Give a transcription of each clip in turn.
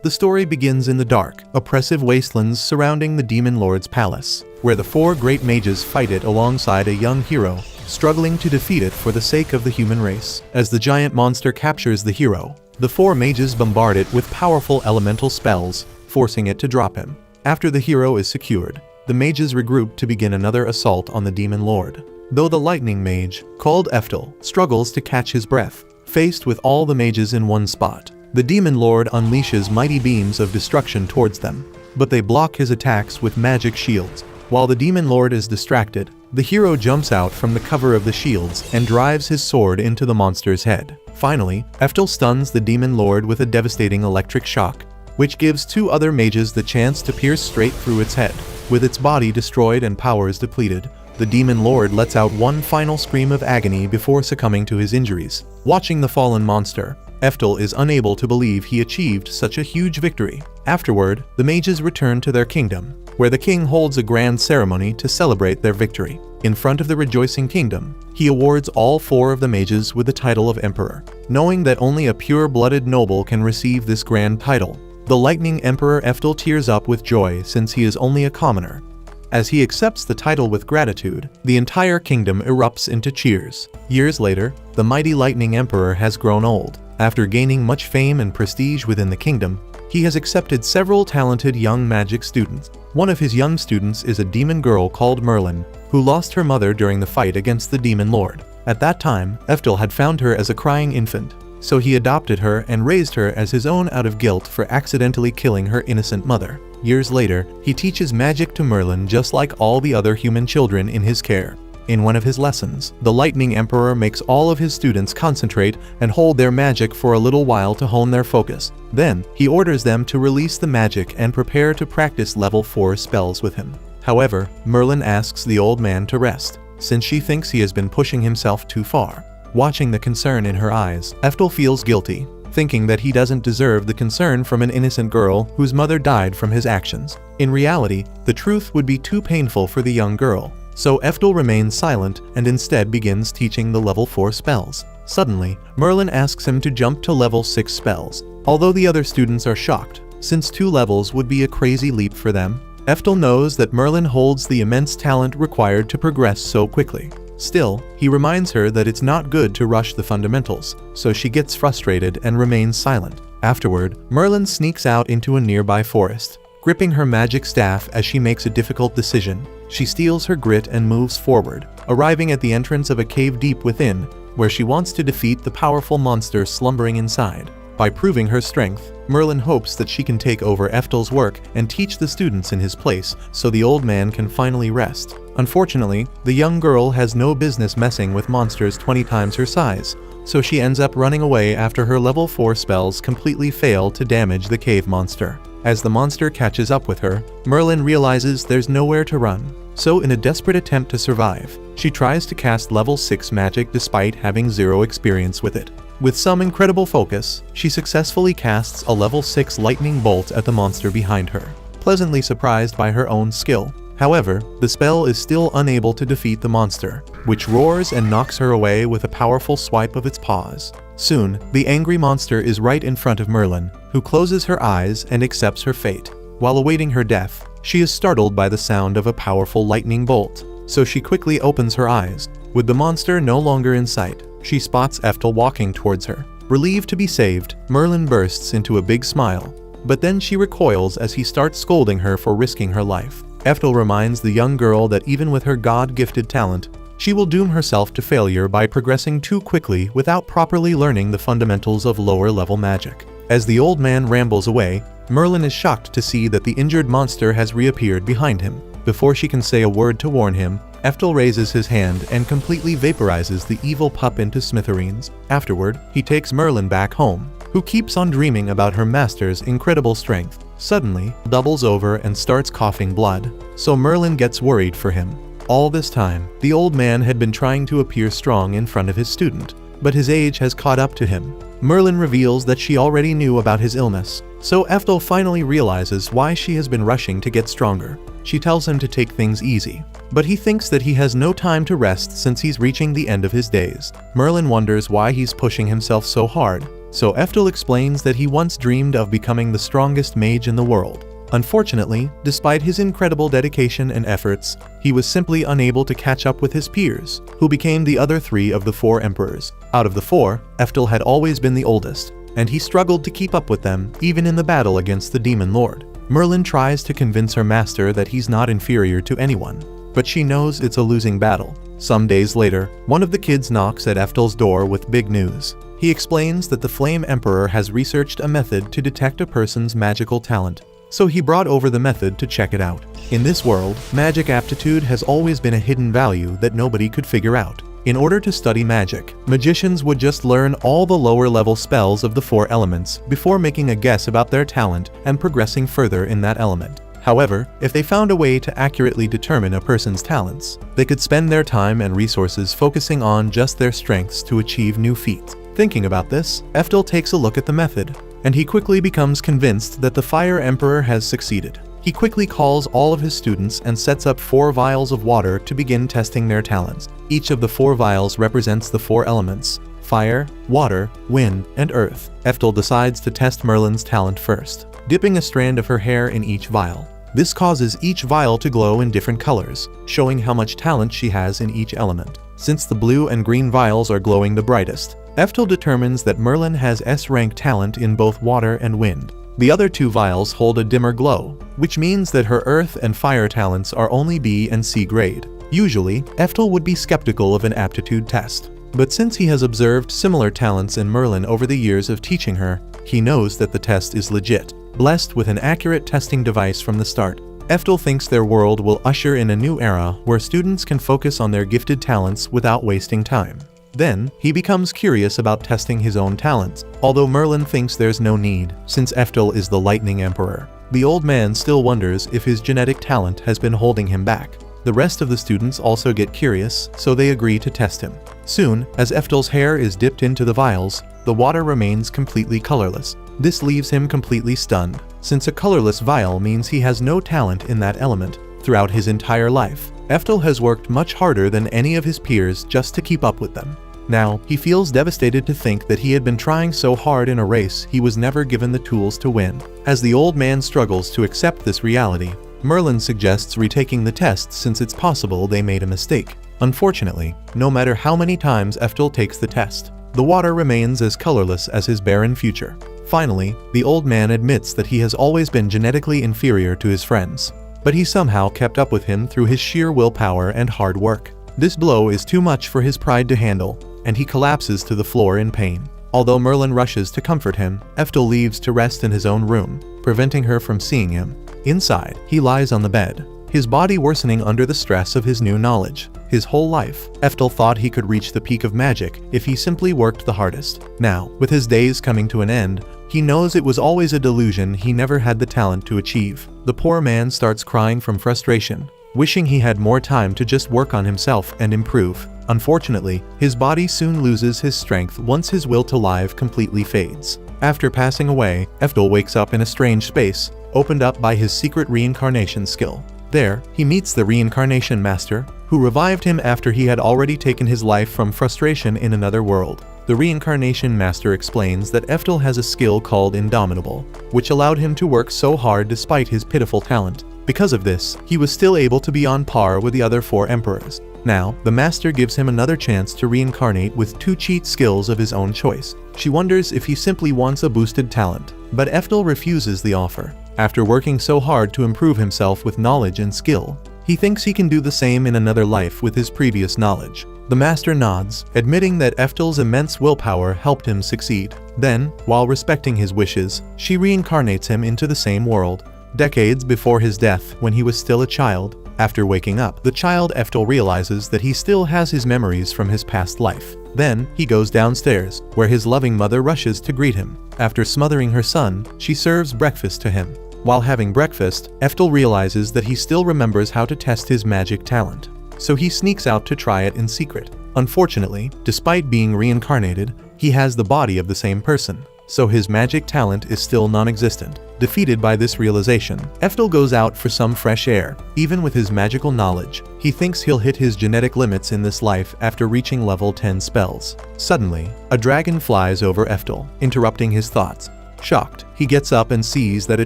The story begins in the dark, oppressive wastelands surrounding the Demon Lord's palace, where the four great mages fight it alongside a young hero, struggling to defeat it for the sake of the human race. As the giant monster captures the hero, the four mages bombard it with powerful elemental spells, forcing it to drop him. After the hero is secured, the mages regroup to begin another assault on the Demon Lord. Though the lightning mage, called Eftel, struggles to catch his breath, faced with all the mages in one spot, the Demon Lord unleashes mighty beams of destruction towards them, but they block his attacks with magic shields. While the Demon Lord is distracted, the hero jumps out from the cover of the shields and drives his sword into the monster's head. Finally, Eftel stuns the Demon Lord with a devastating electric shock, which gives two other mages the chance to pierce straight through its head. With its body destroyed and powers depleted, the Demon Lord lets out one final scream of agony before succumbing to his injuries. Watching the fallen monster, Eftel is unable to believe he achieved such a huge victory. Afterward, the mages return to their kingdom, where the king holds a grand ceremony to celebrate their victory. In front of the rejoicing kingdom, he awards all four of the mages with the title of Emperor. Knowing that only a pure-blooded noble can receive this grand title, the Lightning Emperor Eftel tears up with joy since he is only a commoner. As he accepts the title with gratitude, the entire kingdom erupts into cheers. Years later, the mighty Lightning Emperor has grown old. After gaining much fame and prestige within the kingdom, he has accepted several talented young magic students. One of his young students is a demon girl called Merlin, who lost her mother during the fight against the Demon Lord. At that time, Eftel had found her as a crying infant, so he adopted her and raised her as his own out of guilt for accidentally killing her innocent mother. Years later, he teaches magic to Merlin just like all the other human children in his care. In one of his lessons, the Lightning Emperor makes all of his students concentrate and hold their magic for a little while to hone their focus. Then, he orders them to release the magic and prepare to practice level 4 spells with him. However, Merlin asks the old man to rest, since she thinks he has been pushing himself too far. Watching the concern in her eyes, Eftel feels guilty, thinking that he doesn't deserve the concern from an innocent girl whose mother died from his actions. In reality, the truth would be too painful for the young girl, so Eftel remains silent and instead begins teaching the level 4 spells. Suddenly, Merlin asks him to jump to level 6 spells. Although the other students are shocked, since 2 levels would be a crazy leap for them, Eftel knows that Merlin holds the immense talent required to progress so quickly. Still, he reminds her that it's not good to rush the fundamentals, so she gets frustrated and remains silent. Afterward, Merlin sneaks out into a nearby forest, gripping her magic staff as she makes a difficult decision. She steals her grit and moves forward, arriving at the entrance of a cave deep within, where she wants to defeat the powerful monster slumbering inside. By proving her strength, Merlin hopes that she can take over Eftel's work and teach the students in his place so the old man can finally rest. Unfortunately, the young girl has no business messing with monsters 20 times her size, so she ends up running away after her level 4 spells completely fail to damage the cave monster. As the monster catches up with her, Merlin realizes there's nowhere to run. So in a desperate attempt to survive, she tries to cast level 6 magic despite having 0 experience with it. With some incredible focus, she successfully casts a level 6 lightning bolt at the monster behind her, pleasantly surprised by her own skill. However, the spell is still unable to defeat the monster, which roars and knocks her away with a powerful swipe of its paws. Soon, the angry monster is right in front of Merlin, who closes her eyes and accepts her fate. While awaiting her death, she is startled by the sound of a powerful lightning bolt, so she quickly opens her eyes. With the monster no longer in sight, she spots Eftel walking towards her. Relieved to be saved, Merlin bursts into a big smile, but then she recoils as he starts scolding her for risking her life. Eftel reminds the young girl that even with her God-gifted talent, she will doom herself to failure by progressing too quickly without properly learning the fundamentals of lower-level magic. As the old man rambles away, Merlin is shocked to see that the injured monster has reappeared behind him. Before she can say a word to warn him, Eftel raises his hand and completely vaporizes the evil pup into smithereens. Afterward, he takes Merlin back home, who keeps on dreaming about her master's incredible strength. Suddenly, doubles over and starts coughing blood, so Merlin gets worried for him. All this time, the old man had been trying to appear strong in front of his student, but his age has caught up to him. Merlin reveals that she already knew about his illness, so Eftel finally realizes why she has been rushing to get stronger. She tells him to take things easy, but he thinks that he has no time to rest since he's reaching the end of his days. Merlin wonders why he's pushing himself so hard, so Eftel explains that he once dreamed of becoming the strongest mage in the world. Unfortunately, despite his incredible dedication and efforts, he was simply unable to catch up with his peers, who became the other 3 of the 4 emperors. Out of the 4, Eftel had always been the oldest, and he struggled to keep up with them even in the battle against the Demon Lord. Merlin tries to convince her master that he's not inferior to anyone, but she knows it's a losing battle. Some days later, one of the kids knocks at Eftel's door with big news. He explains that the Flame Emperor has researched a method to detect a person's magical talent, so he brought over the method to check it out. In this world, magic aptitude has always been a hidden value that nobody could figure out. In order to study magic, magicians would just learn all the lower-level spells of the 4 elements before making a guess about their talent and progressing further in that element. However, if they found a way to accurately determine a person's talents, they could spend their time and resources focusing on just their strengths to achieve new feats. Thinking about this, Eftel takes a look at the method, and he quickly becomes convinced that the Fire Emperor has succeeded. He quickly calls all of his students and sets up 4 vials of water to begin testing their talents. Each of the 4 vials represents the 4 elements: fire, water, wind, and earth. Eftel decides to test Merlin's talent first, dipping a strand of her hair in each vial. This causes each vial to glow in different colors, showing how much talent she has in each element. Since the blue and green vials are glowing the brightest, Eftel determines that Merlin has S-rank talent in both water and wind. The other 2 vials hold a dimmer glow, which means that her earth and fire talents are only B and C grade. Usually, Eftel would be skeptical of an aptitude test, but since he has observed similar talents in Merlin over the years of teaching her, he knows that the test is legit. Blessed with an accurate testing device from the start, Eftel thinks their world will usher in a new era where students can focus on their gifted talents without wasting time. Then, he becomes curious about testing his own talents, although Merlin thinks there's no need, since Eftel is the Lightning Emperor. The old man still wonders if his genetic talent has been holding him back. The rest of the students also get curious, so they agree to test him. Soon, as Eftel's hair is dipped into the vials, the water remains completely colorless. This leaves him completely stunned, since a colorless vial means he has no talent in that element. Throughout his entire life, Eftel has worked much harder than any of his peers just to keep up with them. Now, he feels devastated to think that he had been trying so hard in a race he was never given the tools to win. As the old man struggles to accept this reality, Merlin suggests retaking the test since it's possible they made a mistake. Unfortunately, no matter how many times Eftel takes the test, the water remains as colorless as his barren future. Finally, the old man admits that he has always been genetically inferior to his friends, but he somehow kept up with him through his sheer willpower and hard work. This blow is too much for his pride to handle, and he collapses to the floor in pain. Although Merlin rushes to comfort him, Eftel leaves to rest in his own room, preventing her from seeing him. Inside, he lies on the bed, his body worsening under the stress of his new knowledge. His whole life, Eftel thought he could reach the peak of magic if he simply worked the hardest. Now, with his days coming to an end, he knows it was always a delusion he never had the talent to achieve. The poor man starts crying from frustration, wishing he had more time to just work on himself and improve. Unfortunately, his body soon loses his strength once his will to live completely fades. After passing away, Eftel wakes up in a strange space, opened up by his secret reincarnation skill. There, he meets the Reincarnation Master, who revived him after he had already taken his life from frustration in another world. The Reincarnation Master explains that Eftel has a skill called Indomitable, which allowed him to work so hard despite his pitiful talent. Because of this, he was still able to be on par with the other 4 emperors. Now, the Master gives him another chance to reincarnate with 2 cheat skills of his own choice. She wonders if he simply wants a boosted talent, but Eftel refuses the offer. After working so hard to improve himself with knowledge and skill, he thinks he can do the same in another life with his previous knowledge. The Master nods, admitting that Eftel's immense willpower helped him succeed. Then, while respecting his wishes, she reincarnates him into the same world. Decades before his death, when he was still a child, after waking up, the child Eftel realizes that he still has his memories from his past life. Then, he goes downstairs, where his loving mother rushes to greet him. After smothering her son, she serves breakfast to him. While having breakfast, Eftel realizes that he still remembers how to test his magic talent, so he sneaks out to try it in secret. Unfortunately, despite being reincarnated, he has the body of the same person, so his magic talent is still non-existent. Defeated by this realization, Eftel goes out for some fresh air. Even with his magical knowledge, he thinks he'll hit his genetic limits in this life after reaching level 10 spells. Suddenly, a dragon flies over Eftel, interrupting his thoughts. Shocked, he gets up and sees that a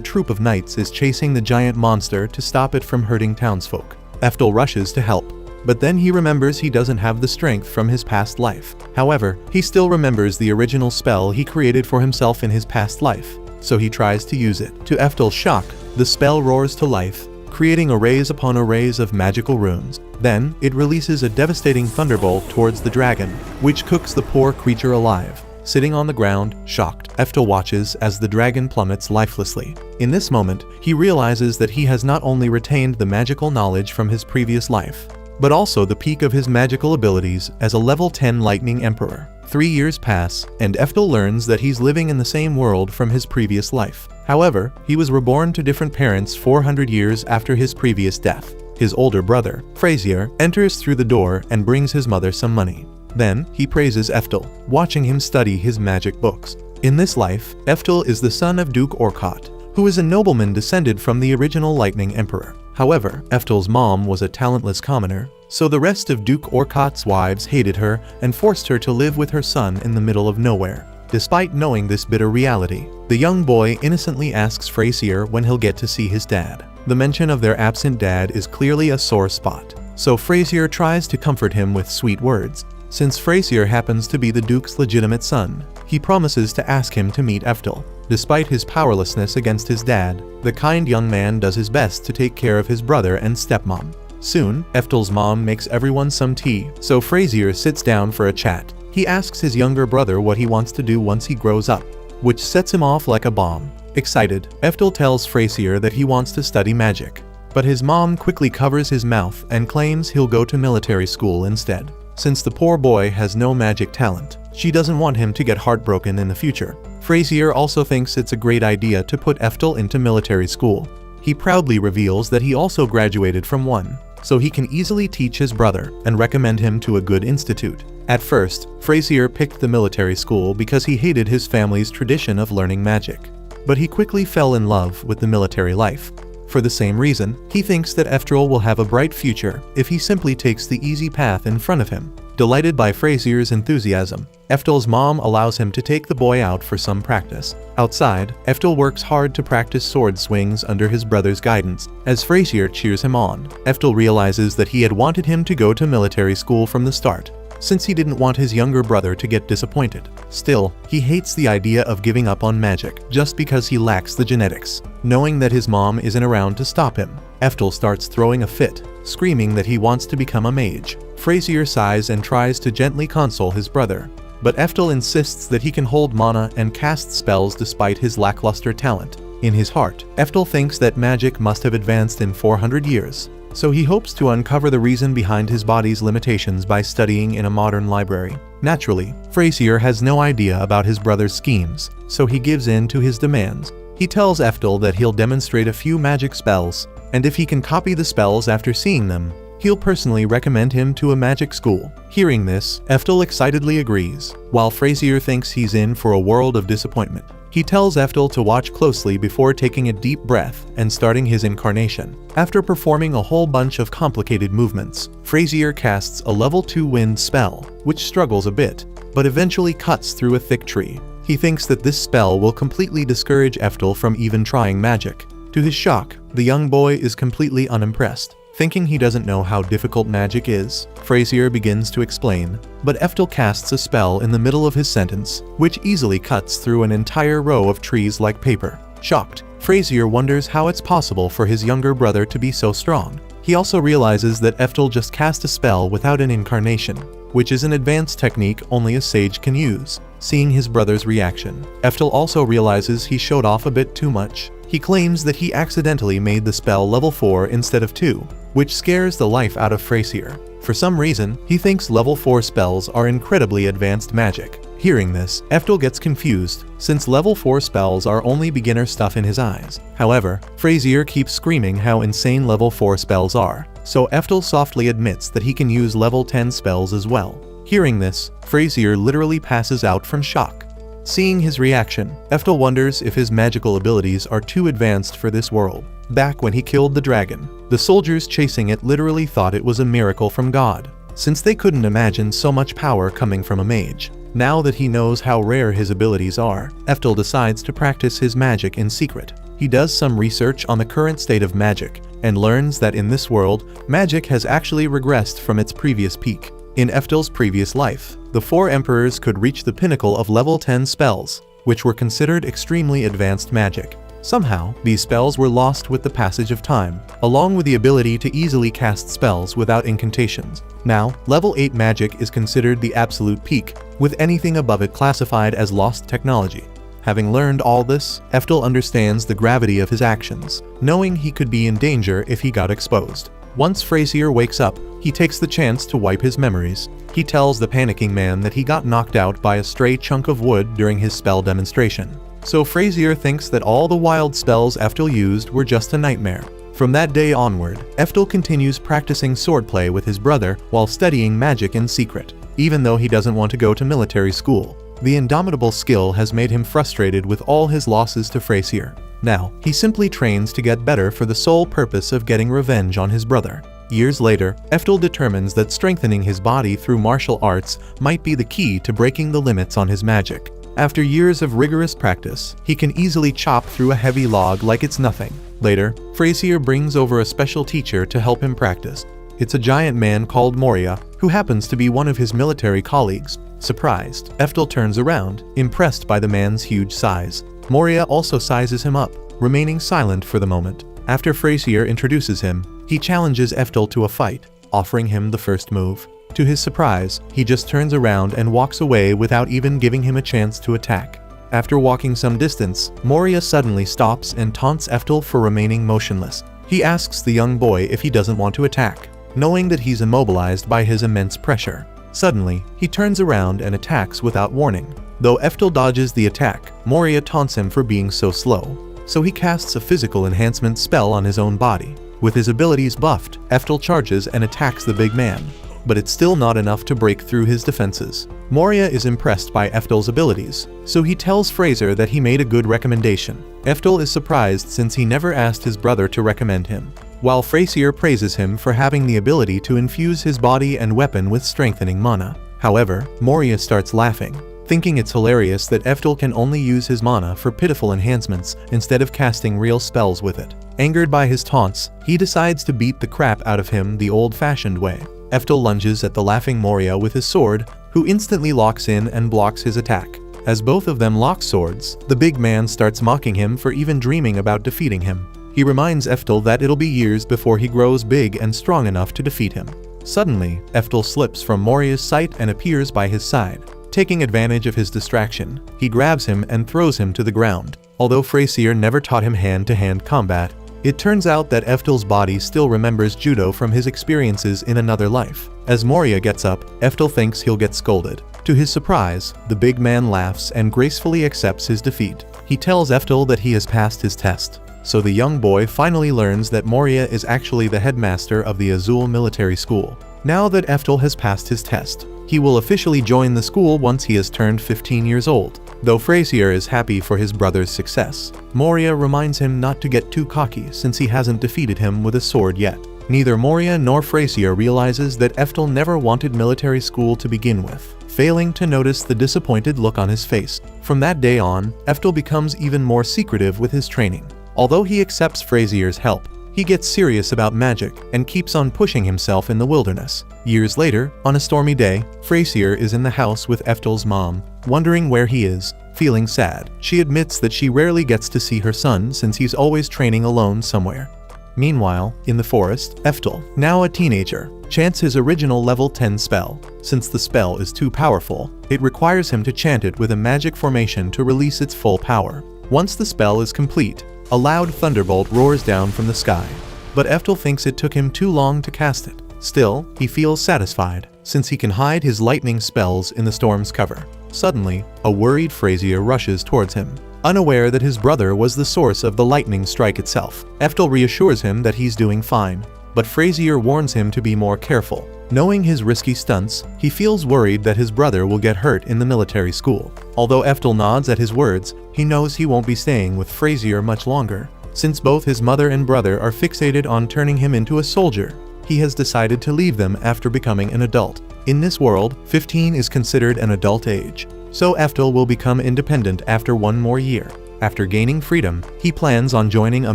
troop of knights is chasing the giant monster to stop it from hurting townsfolk. Eftel rushes to help, but then he remembers he doesn't have the strength from his past life. However, he still remembers the original spell he created for himself in his past life, so he tries to use it. To Eftel's shock, the spell roars to life, creating arrays upon arrays of magical runes. Then, it releases a devastating thunderbolt towards the dragon, which cooks the poor creature alive. Sitting on the ground, shocked, Eftel watches as the dragon plummets lifelessly. In this moment, he realizes that he has not only retained the magical knowledge from his previous life, but also the peak of his magical abilities as a level 10 Lightning Emperor. 3 years pass, and Eftel learns that he's living in the same world from his previous life. However, he was reborn to different parents 400 years after his previous death. His older brother, Frazier, enters through the door and brings his mother some money. Then, he praises Eftel, watching him study his magic books. In this life, Eftel is the son of Duke Orcott, who is a nobleman descended from the original Lightning Emperor. However, Eftel's mom was a talentless commoner, so the rest of Duke Orcott's wives hated her and forced her to live with her son in the middle of nowhere. Despite knowing this bitter reality, the young boy innocently asks Frazier when he'll get to see his dad. The mention of their absent dad is clearly a sore spot, so Frazier tries to comfort him with sweet words. Since Frazier happens to be the Duke's legitimate son, he promises to ask him to meet Eftel. Despite his powerlessness against his dad, the kind young man does his best to take care of his brother and stepmom. Soon, Eftel's mom makes everyone some tea, so Frazier sits down for a chat. He asks his younger brother what he wants to do once he grows up, which sets him off like a bomb. Excited, Eftel tells Frazier that he wants to study magic, but his mom quickly covers his mouth and claims he'll go to military school instead. Since the poor boy has no magic talent, she doesn't want him to get heartbroken in the future. Frazier also thinks it's a great idea to put Eftel into military school. He proudly reveals that he also graduated from one, so he can easily teach his brother and recommend him to a good institute. At first, Frazier picked the military school because he hated his family's tradition of learning magic, but he quickly fell in love with the military life. For the same reason, he thinks that Eftel will have a bright future if he simply takes the easy path in front of him. Delighted by Frazier's enthusiasm, Eftel's mom allows him to take the boy out for some practice. Outside, Eftel works hard to practice sword swings under his brother's guidance. As Frazier cheers him on, Eftel realizes that he had wanted him to go to military school from the start, since he didn't want his younger brother to get disappointed. Still, he hates the idea of giving up on magic just because he lacks the genetics. Knowing that his mom isn't around to stop him, Eftel starts throwing a fit, screaming that he wants to become a mage. Frazier sighs and tries to gently console his brother, but Eftel insists that he can hold mana and cast spells despite his lackluster talent. In his heart, Eftel thinks that magic must have advanced in 400 years, so he hopes to uncover the reason behind his body's limitations by studying in a modern library. Naturally, Frazier has no idea about his brother's schemes, so he gives in to his demands. He tells Eftel that he'll demonstrate a few magic spells, and if he can copy the spells after seeing them, he'll personally recommend him to a magic school. Hearing this, Eftel excitedly agrees, while Frazier thinks he's in for a world of disappointment. He tells Eftel to watch closely before taking a deep breath and starting his incarnation. After performing a whole bunch of complicated movements, Frazier casts a level 2 wind spell, which struggles a bit, but eventually cuts through a thick tree. He thinks that this spell will completely discourage Eftel from even trying magic. To his shock, the young boy is completely unimpressed. Thinking he doesn't know how difficult magic is, Frazier begins to explain, but Eftel casts a spell in the middle of his sentence, which easily cuts through an entire row of trees like paper. Shocked, Frazier wonders how it's possible for his younger brother to be so strong. He also realizes that Eftel just cast a spell without an incarnation, which is an advanced technique only a sage can use. Seeing his brother's reaction, Eftel also realizes he showed off a bit too much. He claims that he accidentally made the spell level 4 instead of 2, which scares the life out of Frazier. For some reason, he thinks level 4 spells are incredibly advanced magic. Hearing this, Eftel gets confused, since level 4 spells are only beginner stuff in his eyes. However, Frazier keeps screaming how insane level 4 spells are, so Eftel softly admits that he can use level 10 spells as well. Hearing this, Frazier literally passes out from shock. Seeing his reaction, Eftel wonders if his magical abilities are too advanced for this world. Back when he killed the dragon, the soldiers chasing it literally thought it was a miracle from God, since they couldn't imagine so much power coming from a mage. Now that he knows how rare his abilities are, Eftel decides to practice his magic in secret. He does some research on the current state of magic, and learns that in this world, magic has actually regressed from its previous peak. In Eftel's previous life, the 4 emperors could reach the pinnacle of level 10 spells, which were considered extremely advanced magic. Somehow, these spells were lost with the passage of time, along with the ability to easily cast spells without incantations. Now, level 8 magic is considered the absolute peak, with anything above it classified as lost technology. Having learned all this, Eftel understands the gravity of his actions, knowing he could be in danger if he got exposed. Once Frazier wakes up, he takes the chance to wipe his memories. He tells the panicking man that he got knocked out by a stray chunk of wood during his spell demonstration. So Frazier thinks that all the wild spells Eftel used were just a nightmare. From that day onward, Eftel continues practicing swordplay with his brother while studying magic in secret. Even though he doesn't want to go to military school, the indomitable skill has made him frustrated with all his losses to Frazier. Now, he simply trains to get better for the sole purpose of getting revenge on his brother. Years later, Eftel determines that strengthening his body through martial arts might be the key to breaking the limits on his magic. After years of rigorous practice, he can easily chop through a heavy log like it's nothing. Later, Frazier brings over a special teacher to help him practice. It's a giant man called Moria, who happens to be one of his military colleagues. Surprised, Eftel turns around, impressed by the man's huge size. Moria also sizes him up, remaining silent for the moment. After Frazier introduces him, he challenges Eftel to a fight, offering him the first move. To his surprise, he just turns around and walks away without even giving him a chance to attack. After walking some distance, Moria suddenly stops and taunts Eftel for remaining motionless. He asks the young boy if he doesn't want to attack, knowing that he's immobilized by his immense pressure. Suddenly, he turns around and attacks without warning. Though Eftel dodges the attack, Moria taunts him for being so slow, so he casts a physical enhancement spell on his own body. With his abilities buffed, Eftel charges and attacks the big man, but it's still not enough to break through his defenses. Moria is impressed by Eftel's abilities, so he tells Frazier that he made a good recommendation. Eftel is surprised since he never asked his brother to recommend him, while Frazier praises him for having the ability to infuse his body and weapon with strengthening mana. However, Moria starts laughing, thinking it's hilarious that Eftel can only use his mana for pitiful enhancements instead of casting real spells with it. Angered by his taunts, he decides to beat the crap out of him the old-fashioned way. Eftel lunges at the laughing Moria with his sword, who instantly locks in and blocks his attack. As both of them lock swords, the big man starts mocking him for even dreaming about defeating him. He reminds Eftel that it'll be years before he grows big and strong enough to defeat him. Suddenly, Eftel slips from Moria's sight and appears by his side. Taking advantage of his distraction, he grabs him and throws him to the ground. Although Frazier never taught him hand-to-hand combat, it turns out that Eftel's body still remembers judo from his experiences in another life. As Moria gets up, Eftel thinks he'll get scolded. To his surprise, the big man laughs and gracefully accepts his defeat. He tells Eftel that he has passed his test. So the young boy finally learns that Moria is actually the headmaster of the Azul Military School. Now that Eftel has passed his test, he will officially join the school once he has turned 15 years old. Though Frazier is happy for his brother's success, Moria reminds him not to get too cocky since he hasn't defeated him with a sword yet. Neither Moria nor Frazier realizes that Eftel never wanted military school to begin with, failing to notice the disappointed look on his face. From that day on, Eftel becomes even more secretive with his training. Although he accepts Frazier's help, he gets serious about magic and keeps on pushing himself in the wilderness. Years later, on a stormy day, Frazier is in the house with Eftel's mom, wondering where he is. Feeling sad, she admits that she rarely gets to see her son since he's always training alone somewhere. Meanwhile, in the forest, Eftel, now a teenager, chants his original level 10 spell. Since the spell is too powerful, it requires him to chant it with a magic formation to release its full power. Once the spell is complete, a loud thunderbolt roars down from the sky, but Eftel thinks it took him too long to cast it. Still, he feels satisfied, since he can hide his lightning spells in the storm's cover. Suddenly, a worried Frazier rushes towards him, unaware that his brother was the source of the lightning strike itself. Eftel reassures him that he's doing fine, but Frazier warns him to be more careful. Knowing his risky stunts, he feels worried that his brother will get hurt in the military school. Although Eftel nods at his words, he knows he won't be staying with Frazier much longer. Since both his mother and brother are fixated on turning him into a soldier, he has decided to leave them after becoming an adult. In this world, 15 is considered an adult age, so Eftel will become independent after one more year. After gaining freedom, he plans on joining a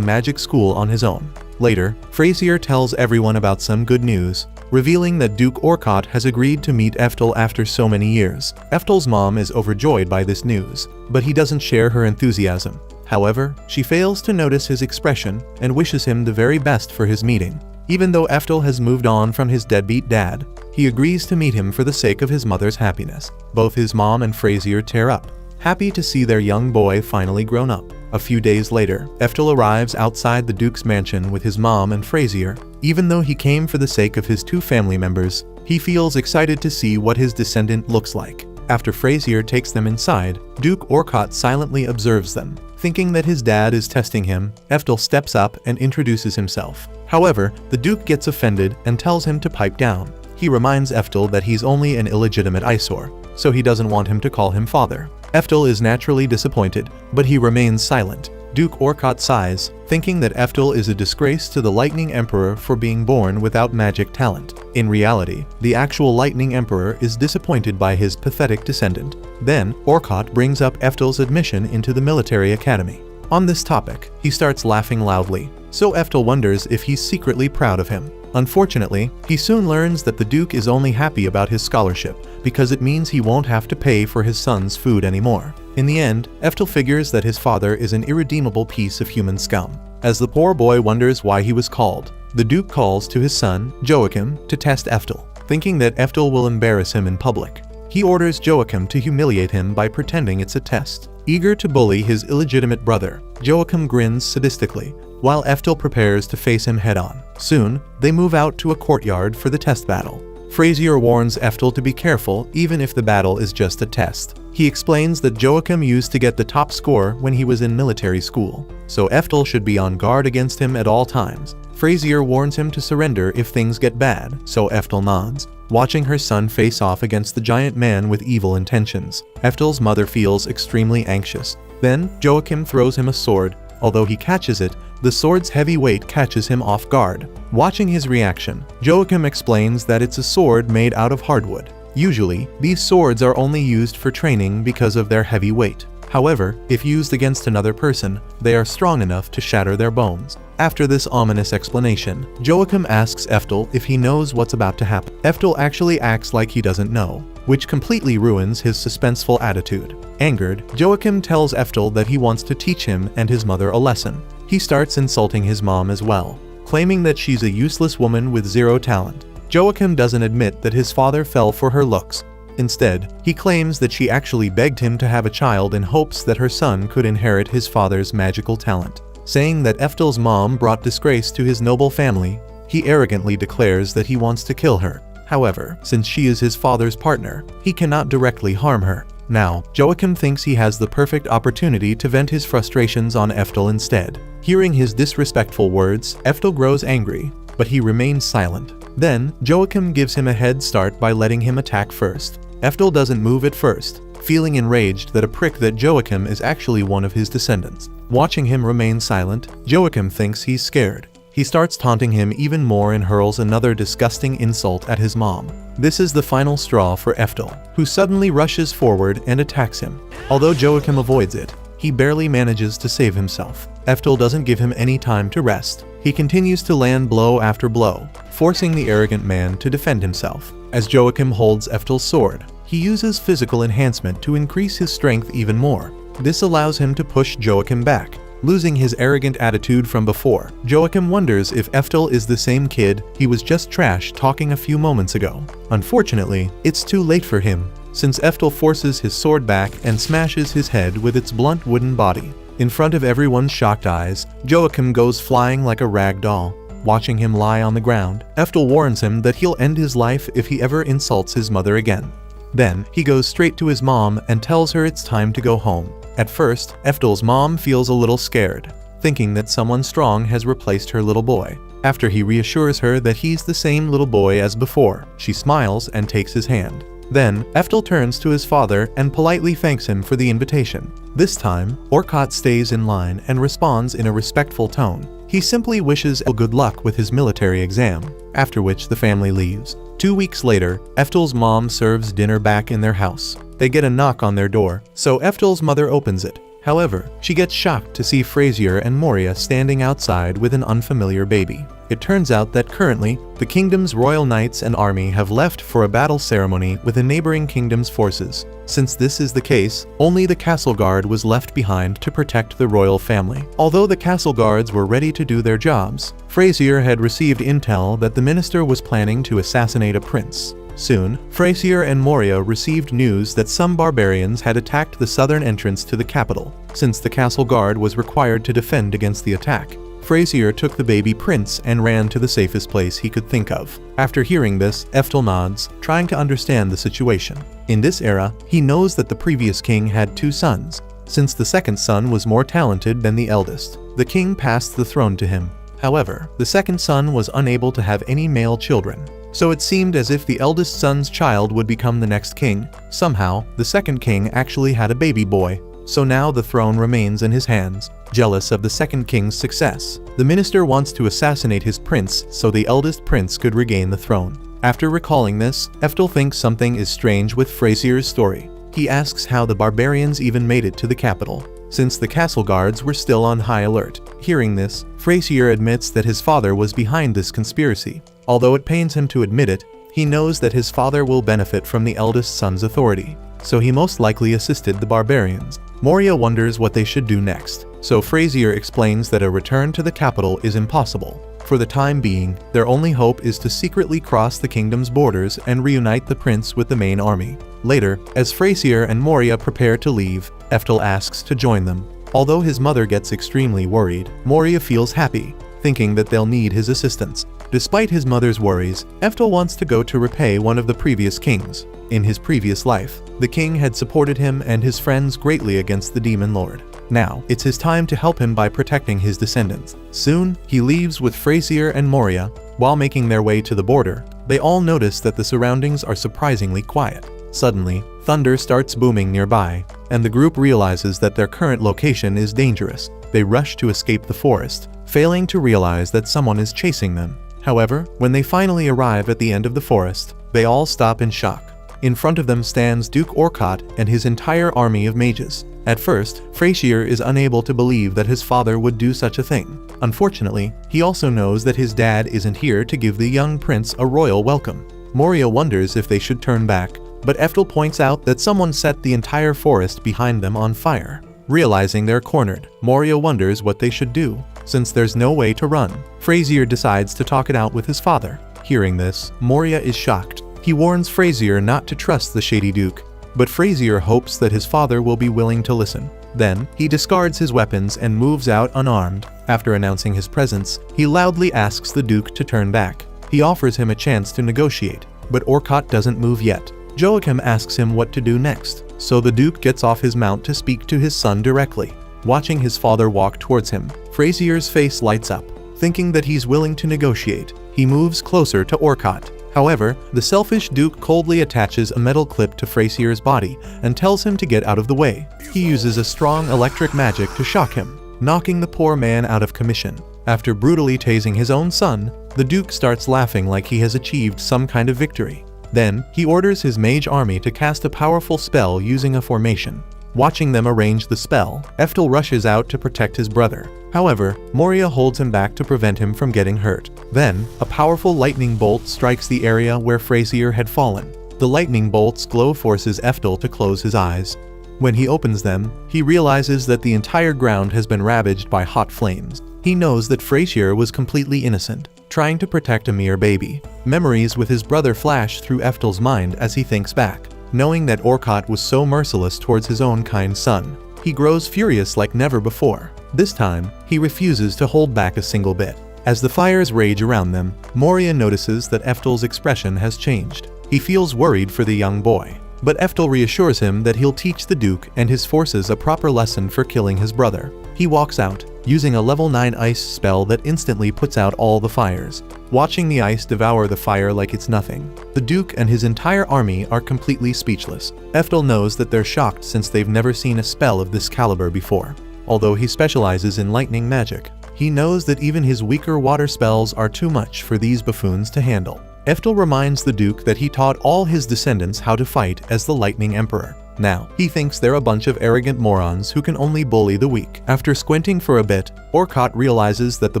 magic school on his own. Later, Frazier tells everyone about some good news, revealing that Duke Orcott has agreed to meet Eftel after so many years. Eftel's mom is overjoyed by this news, but he doesn't share her enthusiasm. However, she fails to notice his expression and wishes him the very best for his meeting. Even though Eftel has moved on from his deadbeat dad, he agrees to meet him for the sake of his mother's happiness. Both his mom and Frazier tear up, happy to see their young boy finally grown up. A few days later, Eftel arrives outside the Duke's mansion with his mom and Frazier. Even though he came for the sake of his two family members, he feels excited to see what his descendant looks like. After Frazier takes them inside, Duke Orcott silently observes them. Thinking that his dad is testing him, Eftel steps up and introduces himself. However, the Duke gets offended and tells him to pipe down. He reminds Eftel that he's only an illegitimate Eyesore, so he doesn't want him to call him father. Eftel is naturally disappointed, but he remains silent. Duke Orcott sighs, thinking that Eftel is a disgrace to the Lightning Emperor for being born without magic talent. In reality, the actual Lightning Emperor is disappointed by his pathetic descendant. Then, Orcott brings up Eftel's admission into the military academy. On this topic, he starts laughing loudly, so Eftel wonders if he's secretly proud of him. Unfortunately, he soon learns that the Duke is only happy about his scholarship because it means he won't have to pay for his son's food anymore. In the end, Eftel figures that his father is an irredeemable piece of human scum. As the poor boy wonders why he was called, the Duke calls to his son, Joachim, to test Eftel, thinking that Eftel will embarrass him in public. He orders Joachim to humiliate him by pretending it's a test. Eager to bully his illegitimate brother, Joachim grins sadistically, while Eftel prepares to face him head-on. Soon, they move out to a courtyard for the test battle. Frazier warns Eftel to be careful even if the battle is just a test. He explains that Joachim used to get the top score when he was in military school, so Eftel should be on guard against him at all times. Frazier warns him to surrender if things get bad, so Eftel nods, watching her son face off against the giant man with evil intentions. Eftel's mother feels extremely anxious. Then, Joachim throws him a sword. Although he catches it, the sword's heavy weight catches him off guard. Watching his reaction, Joachim explains that it's a sword made out of hardwood. Usually, these swords are only used for training because of their heavy weight. However, if used against another person, they are strong enough to shatter their bones. After this ominous explanation, Joachim asks Eftel if he knows what's about to happen. Eftel actually acts like he doesn't know, which completely ruins his suspenseful attitude. Angered, Joachim tells Eftel that he wants to teach him and his mother a lesson. He starts insulting his mom as well, claiming that she's a useless woman with zero talent. Joachim doesn't admit that his father fell for her looks. Instead, he claims that she actually begged him to have a child in hopes that her son could inherit his father's magical talent. Saying that Eftel's mom brought disgrace to his noble family, he arrogantly declares that he wants to kill her. However, since she is his father's partner, he cannot directly harm her. Now, Joachim thinks he has the perfect opportunity to vent his frustrations on Eftel instead. Hearing his disrespectful words, Eftel grows angry, but he remains silent. Then, Joachim gives him a head start by letting him attack first. Eftel doesn't move at first, feeling enraged that a prick that Joachim is actually one of his descendants. Watching him remain silent, Joachim thinks he's scared. He starts taunting him even more and hurls another disgusting insult at his mom. This is the final straw for Eftel, who suddenly rushes forward and attacks him. Although Joachim avoids it, he barely manages to save himself. Eftel doesn't give him any time to rest. He continues to land blow after blow, forcing the arrogant man to defend himself. As Joachim holds Eftel's sword, he uses physical enhancement to increase his strength even more. This allows him to push Joachim back. Losing his arrogant attitude from before, Joachim wonders if Eftel is the same kid he was just trash talking a few moments ago. Unfortunately, it's too late for him, since Eftel forces his sword back and smashes his head with its blunt wooden body. In front of everyone's shocked eyes, Joachim goes flying like a rag doll. Watching him lie on the ground, Eftel warns him that he'll end his life if he ever insults his mother again. Then, he goes straight to his mom and tells her it's time to go home. At first, Eftel's mom feels a little scared, thinking that someone strong has replaced her little boy. After he reassures her that he's the same little boy as before, she smiles and takes his hand. Then, Eftel turns to his father and politely thanks him for the invitation. This time, Orkot stays in line and responds in a respectful tone. He simply wishes Eftel good luck with his military exam, after which the family leaves. 2 weeks later, Eftel's mom serves dinner back in their house. They get a knock on their door, so Eftel's mother opens it. However, she gets shocked to see Frasier and Moria standing outside with an unfamiliar baby. It turns out that currently, the kingdom's royal knights and army have left for a battle ceremony with the neighboring kingdom's forces. Since this is the case, only the castle guard was left behind to protect the royal family. Although the castle guards were ready to do their jobs, Frasier had received intel that the minister was planning to assassinate a prince. Soon, Frasier and Moria received news that some barbarians had attacked the southern entrance to the capital. Since the castle guard was required to defend against the attack, Frasier took the baby prince and ran to the safest place he could think of. After hearing this, Eftel nods, trying to understand the situation. In this era, he knows that the previous king had 2 sons. Since the second son was more talented than the eldest, the king passed the throne to him. However, the second son was unable to have any male children. So it seemed as if the eldest son's child would become the next king. Somehow, the second king actually had a baby boy, so now the throne remains in his hands. Jealous of the second king's success, the minister wants to assassinate his prince so the eldest prince could regain the throne. After recalling this, Eftel thinks something is strange with Frasier's story. He asks how the barbarians even made it to the capital, since the castle guards were still on high alert. Hearing this, Frasier admits that his father was behind this conspiracy. Although it pains him to admit it, he knows that his father will benefit from the eldest son's authority, so he most likely assisted the barbarians. Moria wonders what they should do next, so Frasier explains that a return to the capital is impossible. For the time being, their only hope is to secretly cross the kingdom's borders and reunite the prince with the main army. Later, as Frasier and Moria prepare to leave, Eftel asks to join them. Although his mother gets extremely worried, Moria feels happy, thinking that they'll need his assistance. Despite his mother's worries, Eftel wants to go to repay one of the previous kings. In his previous life, the king had supported him and his friends greatly against the Demon Lord. Now, it's his time to help him by protecting his descendants. Soon, he leaves with Frasier and Moria. While making their way to the border, they all notice that the surroundings are surprisingly quiet. Suddenly, thunder starts booming nearby, and the group realizes that their current location is dangerous. They rush to escape the forest, failing to realize that someone is chasing them. However, when they finally arrive at the end of the forest, they all stop in shock. In front of them stands Duke Orkot and his entire army of mages. At first, Frasier is unable to believe that his father would do such a thing. Unfortunately, he also knows that his dad isn't here to give the young prince a royal welcome. Moria wonders if they should turn back, but Eftel points out that someone set the entire forest behind them on fire. Realizing they're cornered, Moria wonders what they should do. Since there's no way to run, Frasier decides to talk it out with his father. Hearing this, Moria is shocked. He warns Frasier not to trust the shady duke, but Frasier hopes that his father will be willing to listen. Then, he discards his weapons and moves out unarmed. After announcing his presence, he loudly asks the duke to turn back. He offers him a chance to negotiate, but Orkot doesn't move yet. Joachim asks him what to do next, so the duke gets off his mount to speak to his son directly. Watching his father walk towards him, Frasier's face lights up. Thinking that he's willing to negotiate, he moves closer to Orkot. However, the selfish duke coldly attaches a metal clip to Frasier's body and tells him to get out of the way. He uses a strong electric magic to shock him, knocking the poor man out of commission. After brutally tasing his own son, the duke starts laughing like he has achieved some kind of victory. Then, he orders his mage army to cast a powerful spell using a formation. Watching them arrange the spell, Eftel rushes out to protect his brother. However, Moria holds him back to prevent him from getting hurt. Then, a powerful lightning bolt strikes the area where Frasier had fallen. The lightning bolt's glow forces Eftel to close his eyes. When he opens them, he realizes that the entire ground has been ravaged by hot flames. He knows that Frasier was completely innocent, trying to protect a mere baby. Memories with his brother flash through Eftel's mind as he thinks back. Knowing that Orkot was so merciless towards his own kind son, he grows furious like never before. This time, he refuses to hold back a single bit. As the fires rage around them, Moria notices that Eftel's expression has changed. He feels worried for the young boy. but Eftel reassures him that he'll teach the Duke and his forces a proper lesson for killing his brother. He walks out, using a level 9 ice spell that instantly puts out all the fires, watching the ice devour the fire like it's nothing. The Duke and his entire army are completely speechless. Eftel knows that they're shocked since they've never seen a spell of this caliber before. Although he specializes in lightning magic, he knows that even his weaker water spells are too much for these buffoons to handle. Eftel reminds the Duke that he taught all his descendants how to fight as the Lightning Emperor. Now, he thinks they're a bunch of arrogant morons who can only bully the weak. After squinting for a bit, Orkot realizes that the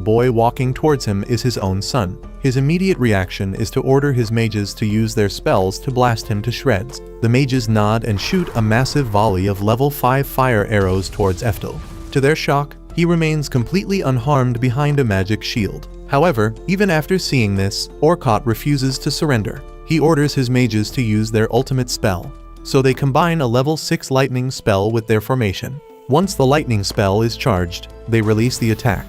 boy walking towards him is his own son. His immediate reaction is to order his mages to use their spells to blast him to shreds. The mages nod and shoot a massive volley of level 5 fire arrows towards Eftel. To their shock, he remains completely unharmed behind a magic shield. However, even after seeing this, Orkot refuses to surrender. He orders his mages to use their ultimate spell, so they combine a level 6 lightning spell with their formation. Once the lightning spell is charged, they release the attack,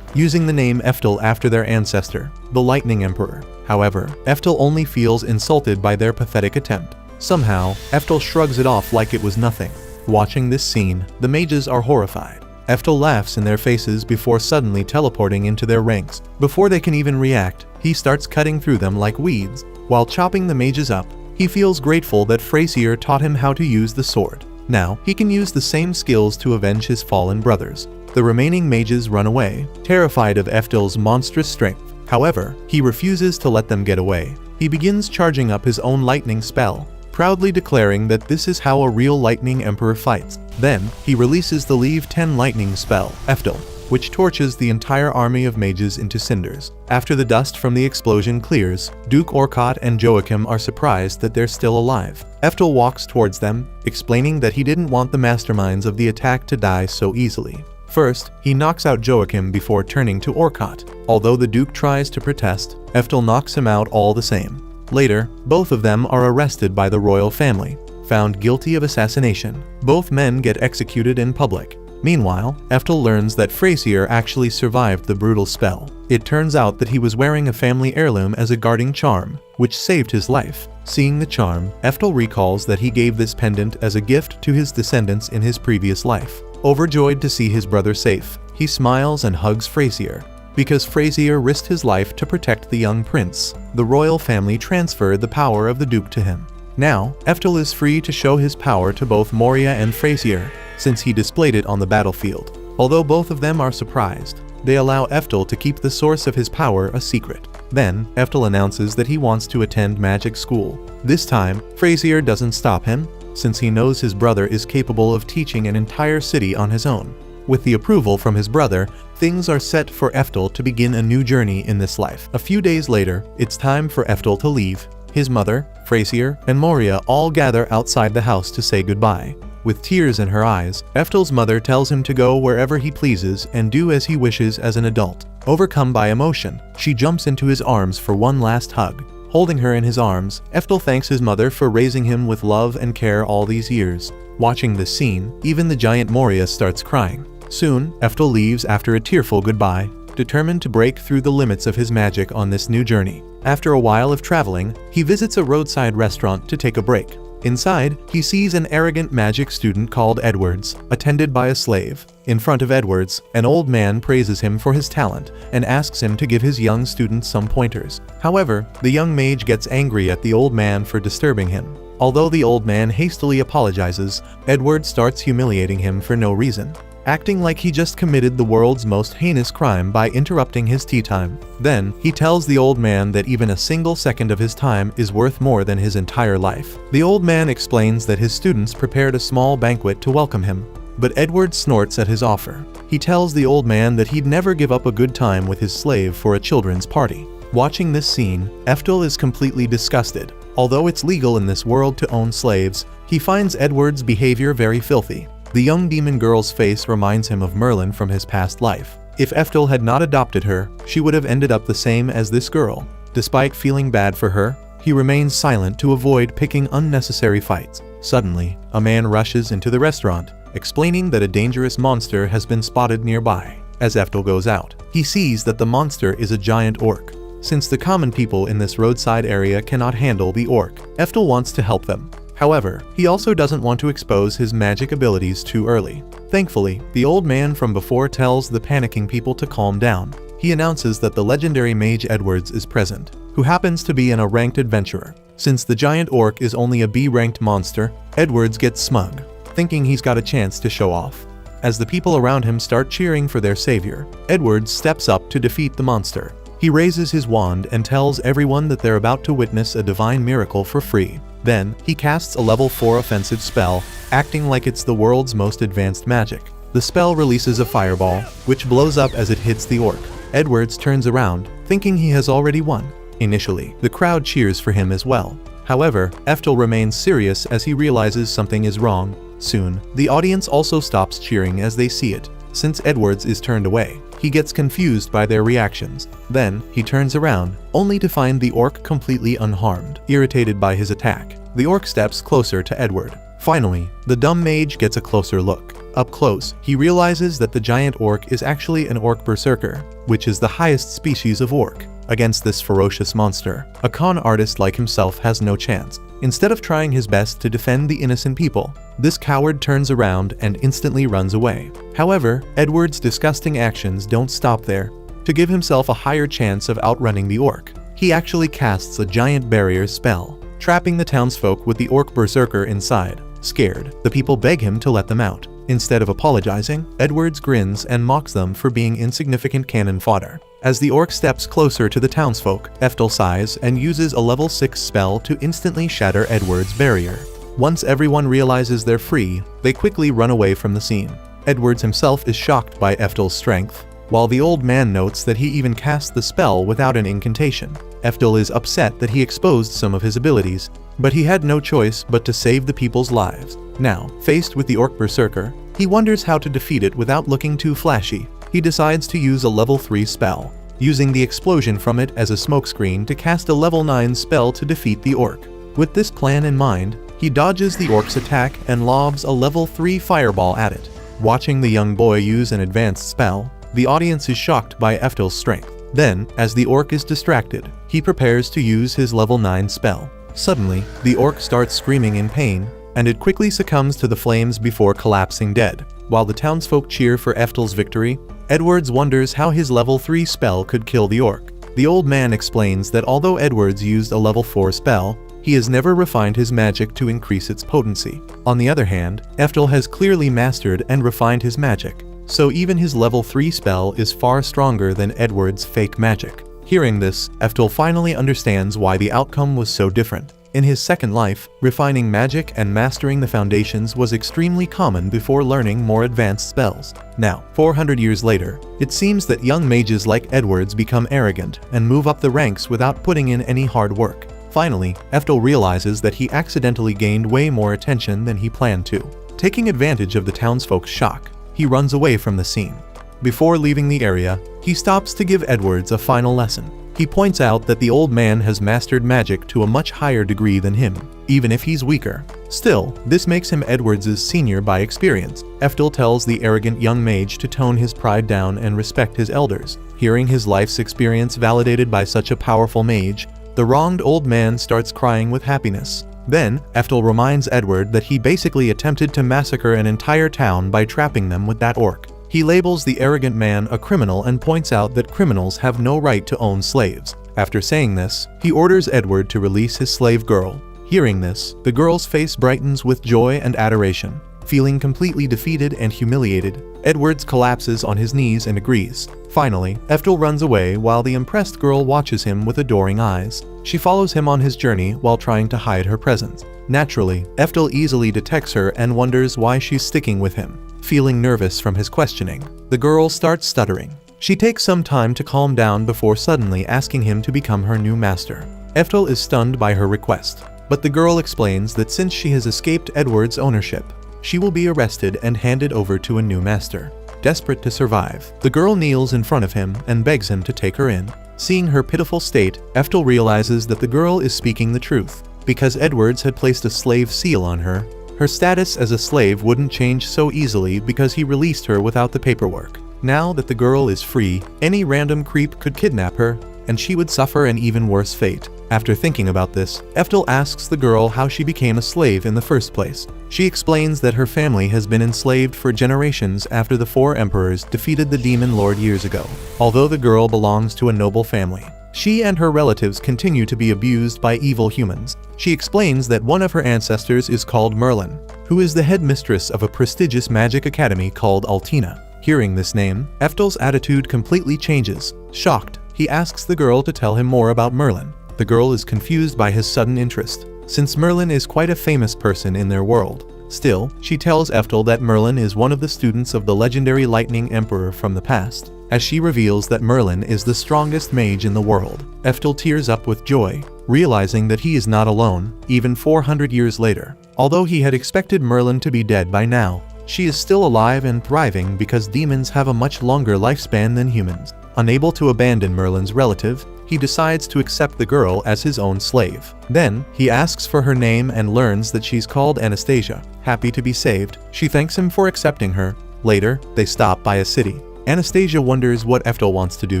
using the name Eftel after their ancestor, the Lightning Emperor. However, Eftel only feels insulted by their pathetic attempt. Somehow, Eftel shrugs it off like it was nothing. Watching this scene, the mages are horrified. Eftel laughs in their faces before suddenly teleporting into their ranks. Before they can even react, he starts cutting through them like weeds. While chopping the mages up, he feels grateful that Frasier taught him how to use the sword. Now, he can use the same skills to avenge his fallen brothers. The remaining mages run away, terrified of Eftel's monstrous strength. However, he refuses to let them get away. He begins charging up his own lightning spell, proudly declaring that this is how a real Lightning Emperor fights. Then, he releases the Leave 10 lightning spell, Eftel, which torches the entire army of mages into cinders. After the dust from the explosion clears, Duke Orkot and Joachim are surprised that they're still alive. Eftel walks towards them, explaining that he didn't want the masterminds of the attack to die so easily. First, he knocks out Joachim before turning to Orkot. Although the Duke tries to protest, Eftel knocks him out all the same. Later, both of them are arrested by the royal family, found guilty of assassination. Both men get executed in public. Meanwhile, Eftel learns that Frasier actually survived the brutal spell. It turns out that he was wearing a family heirloom as a guarding charm, which saved his life. Seeing the charm, Eftel recalls that he gave this pendant as a gift to his descendants in his previous life. Overjoyed to see his brother safe, he smiles and hugs Frasier. Because Frasier risked his life to protect the young prince, the royal family transferred the power of the Duke to him. Now, Eftel is free to show his power to both Moria and Frasier, since he displayed it on the battlefield. Although both of them are surprised, they allow Eftel to keep the source of his power a secret. Then, Eftel announces that he wants to attend magic school. This time, Frasier doesn't stop him, since he knows his brother is capable of teaching an entire city on his own. With the approval from his brother, things are set for Eftel to begin a new journey in this life. A few days later, it's time for Eftel to leave. His mother, Frasier, and Moria all gather outside the house to say goodbye. With tears in her eyes, Eftel's mother tells him to go wherever he pleases and do as he wishes as an adult. Overcome by emotion, she jumps into his arms for one last hug. Holding her in his arms, Eftel thanks his mother for raising him with love and care all these years. Watching this scene, even the giant Moria starts crying. Soon, Eftel leaves after a tearful goodbye, determined to break through the limits of his magic on this new journey. After a while of traveling, he visits a roadside restaurant to take a break. Inside, he sees an arrogant magic student called Edwards, attended by a slave. In front of Edwards, an old man praises him for his talent and asks him to give his young student some pointers. However, the young mage gets angry at the old man for disturbing him. Although the old man hastily apologizes, Edwards starts humiliating him for no reason, acting like he just committed the world's most heinous crime by interrupting his tea time. Then, he tells the old man that even a single second of his time is worth more than his entire life. The old man explains that his students prepared a small banquet to welcome him, but Edward snorts at his offer. He tells the old man that he'd never give up a good time with his slave for a children's party. Watching this scene, Eftel is completely disgusted. Although it's legal in this world to own slaves, he finds Edward's behavior very filthy. The young demon girl's face reminds him of Merlin from his past life. If Eftel had not adopted her, she would have ended up the same as this girl. Despite feeling bad for her, he remains silent to avoid picking unnecessary fights. Suddenly, a man rushes into the restaurant, explaining that a dangerous monster has been spotted nearby. As Eftel goes out, he sees that the monster is a giant orc. Since the common people in this roadside area cannot handle the orc, Eftel wants to help them. However, he also doesn't want to expose his magic abilities too early. Thankfully, the old man from before tells the panicking people to calm down. He announces that the legendary mage Edwards is present, who happens to be a ranked adventurer. Since the giant orc is only a B-ranked monster, Edwards gets smug, thinking he's got a chance to show off. As the people around him start cheering for their savior, Edwards steps up to defeat the monster. He raises his wand and tells everyone that they're about to witness a divine miracle for free. Then, he casts a level 4 offensive spell, acting like it's the world's most advanced magic. The spell releases a fireball, which blows up as it hits the orc. Edwards turns around, thinking he has already won. Initially, the crowd cheers for him as well. However, Eftel remains serious as he realizes something is wrong. Soon, the audience also stops cheering as they see it. Since Edwards is turned away, he gets confused by their reactions. Then, he turns around, only to find the orc completely unharmed. Irritated by his attack, the orc steps closer to Edward. Finally, the dumb mage gets a closer look. Up close, he realizes that the giant orc is actually an orc berserker, which is the highest species of orc. Against this ferocious monster, a con artist like himself has no chance. Instead of trying his best to defend the innocent people, this coward turns around and instantly runs away. However, Edward's disgusting actions don't stop there. To give himself a higher chance of outrunning the orc, he actually casts a giant barrier spell, trapping the townsfolk with the orc berserker inside. Scared, the people beg him to let them out. Instead of apologizing, Edwards grins and mocks them for being insignificant cannon fodder. As the orc steps closer to the townsfolk, Eftel sighs and uses a level 6 spell to instantly shatter Edwards' barrier. Once everyone realizes they're free, they quickly run away from the scene. Edwards himself is shocked by Eftel's strength, while the old man notes that he even cast the spell without an incantation. Eftel is upset that he exposed some of his abilities, but he had no choice but to save the people's lives. Now, faced with the orc berserker, he wonders how to defeat it without looking too flashy. He decides to use a level 3 spell, using the explosion from it as a smokescreen to cast a level 9 spell to defeat the orc. With this plan in mind, he dodges the orc's attack and lobs a level 3 fireball at it. Watching the young boy use an advanced spell, the audience is shocked by Eftel's strength. Then, as the orc is distracted, he prepares to use his level 9 spell. Suddenly, the orc starts screaming in pain, and it quickly succumbs to the flames before collapsing dead. While the townsfolk cheer for Eftel's victory, Edwards wonders how his level 3 spell could kill the orc. The old man explains that although Edwards used a level 4 spell, he has never refined his magic to increase its potency. On the other hand, Eftel has clearly mastered and refined his magic, so even his level 3 spell is far stronger than Edwards' fake magic. Hearing this, Eftel finally understands why the outcome was so different. In his second life, refining magic and mastering the foundations was extremely common before learning more advanced spells. Now, 400 years later, it seems that young mages like Edwards become arrogant and move up the ranks without putting in any hard work. Finally, Eftel realizes that he accidentally gained way more attention than he planned to. Taking advantage of the townsfolk's shock, he runs away from the scene. Before leaving the area, he stops to give Edwards a final lesson. He points out that the old man has mastered magic to a much higher degree than him, even if he's weaker. Still, this makes him Edwards' senior by experience. Eftel tells the arrogant young mage to tone his pride down and respect his elders. Hearing his life's experience validated by such a powerful mage, the wronged old man starts crying with happiness. Then, Eftel reminds Edward that he basically attempted to massacre an entire town by trapping them with that orc. He labels the arrogant man a criminal and points out that criminals have no right to own slaves. After saying this, he orders Edward to release his slave girl. Hearing this, the girl's face brightens with joy and adoration. Feeling completely defeated and humiliated, Edwards collapses on his knees and agrees. Finally, Eftel runs away while the impressed girl watches him with adoring eyes. She follows him on his journey while trying to hide her presence. Naturally, Eftel easily detects her and wonders why she's sticking with him. Feeling nervous from his questioning, the girl starts stuttering. She takes some time to calm down before suddenly asking him to become her new master. Eftel is stunned by her request, but the girl explains that since she has escaped Edward's ownership, she will be arrested and handed over to a new master. Desperate to survive, the girl kneels in front of him and begs him to take her in. Seeing her pitiful state, Eftel realizes that the girl is speaking the truth. Because Edwards had placed a slave seal on her, her status as a slave wouldn't change so easily because he released her without the paperwork. Now that the girl is free, any random creep could kidnap her, and she would suffer an even worse fate. After thinking about this, Eftel asks the girl how she became a slave in the first place. She explains that her family has been enslaved for generations after the 4 emperors defeated the Demon Lord years ago. Although the girl belongs to a noble family, she and her relatives continue to be abused by evil humans. She explains that one of her ancestors is called Merlin, who is the headmistress of a prestigious magic academy called Altina. Hearing this name, Eftel's attitude completely changes. Shocked, he asks the girl to tell him more about Merlin. The girl is confused by his sudden interest, since Merlin is quite a famous person in their world. Still, she tells Eftel that Merlin is one of the students of the legendary Lightning Emperor from the past. As she reveals that Merlin is the strongest mage in the world, Eftel tears up with joy, realizing that he is not alone, even 400 years later. Although he had expected Merlin to be dead by now, she is still alive and thriving because demons have a much longer lifespan than humans. Unable to abandon Merlin's relative, he decides to accept the girl as his own slave. Then, he asks for her name and learns that she's called Anastasia. Happy to be saved, she thanks him for accepting her. Later, they stop by a city. Anastasia wonders what Eftel wants to do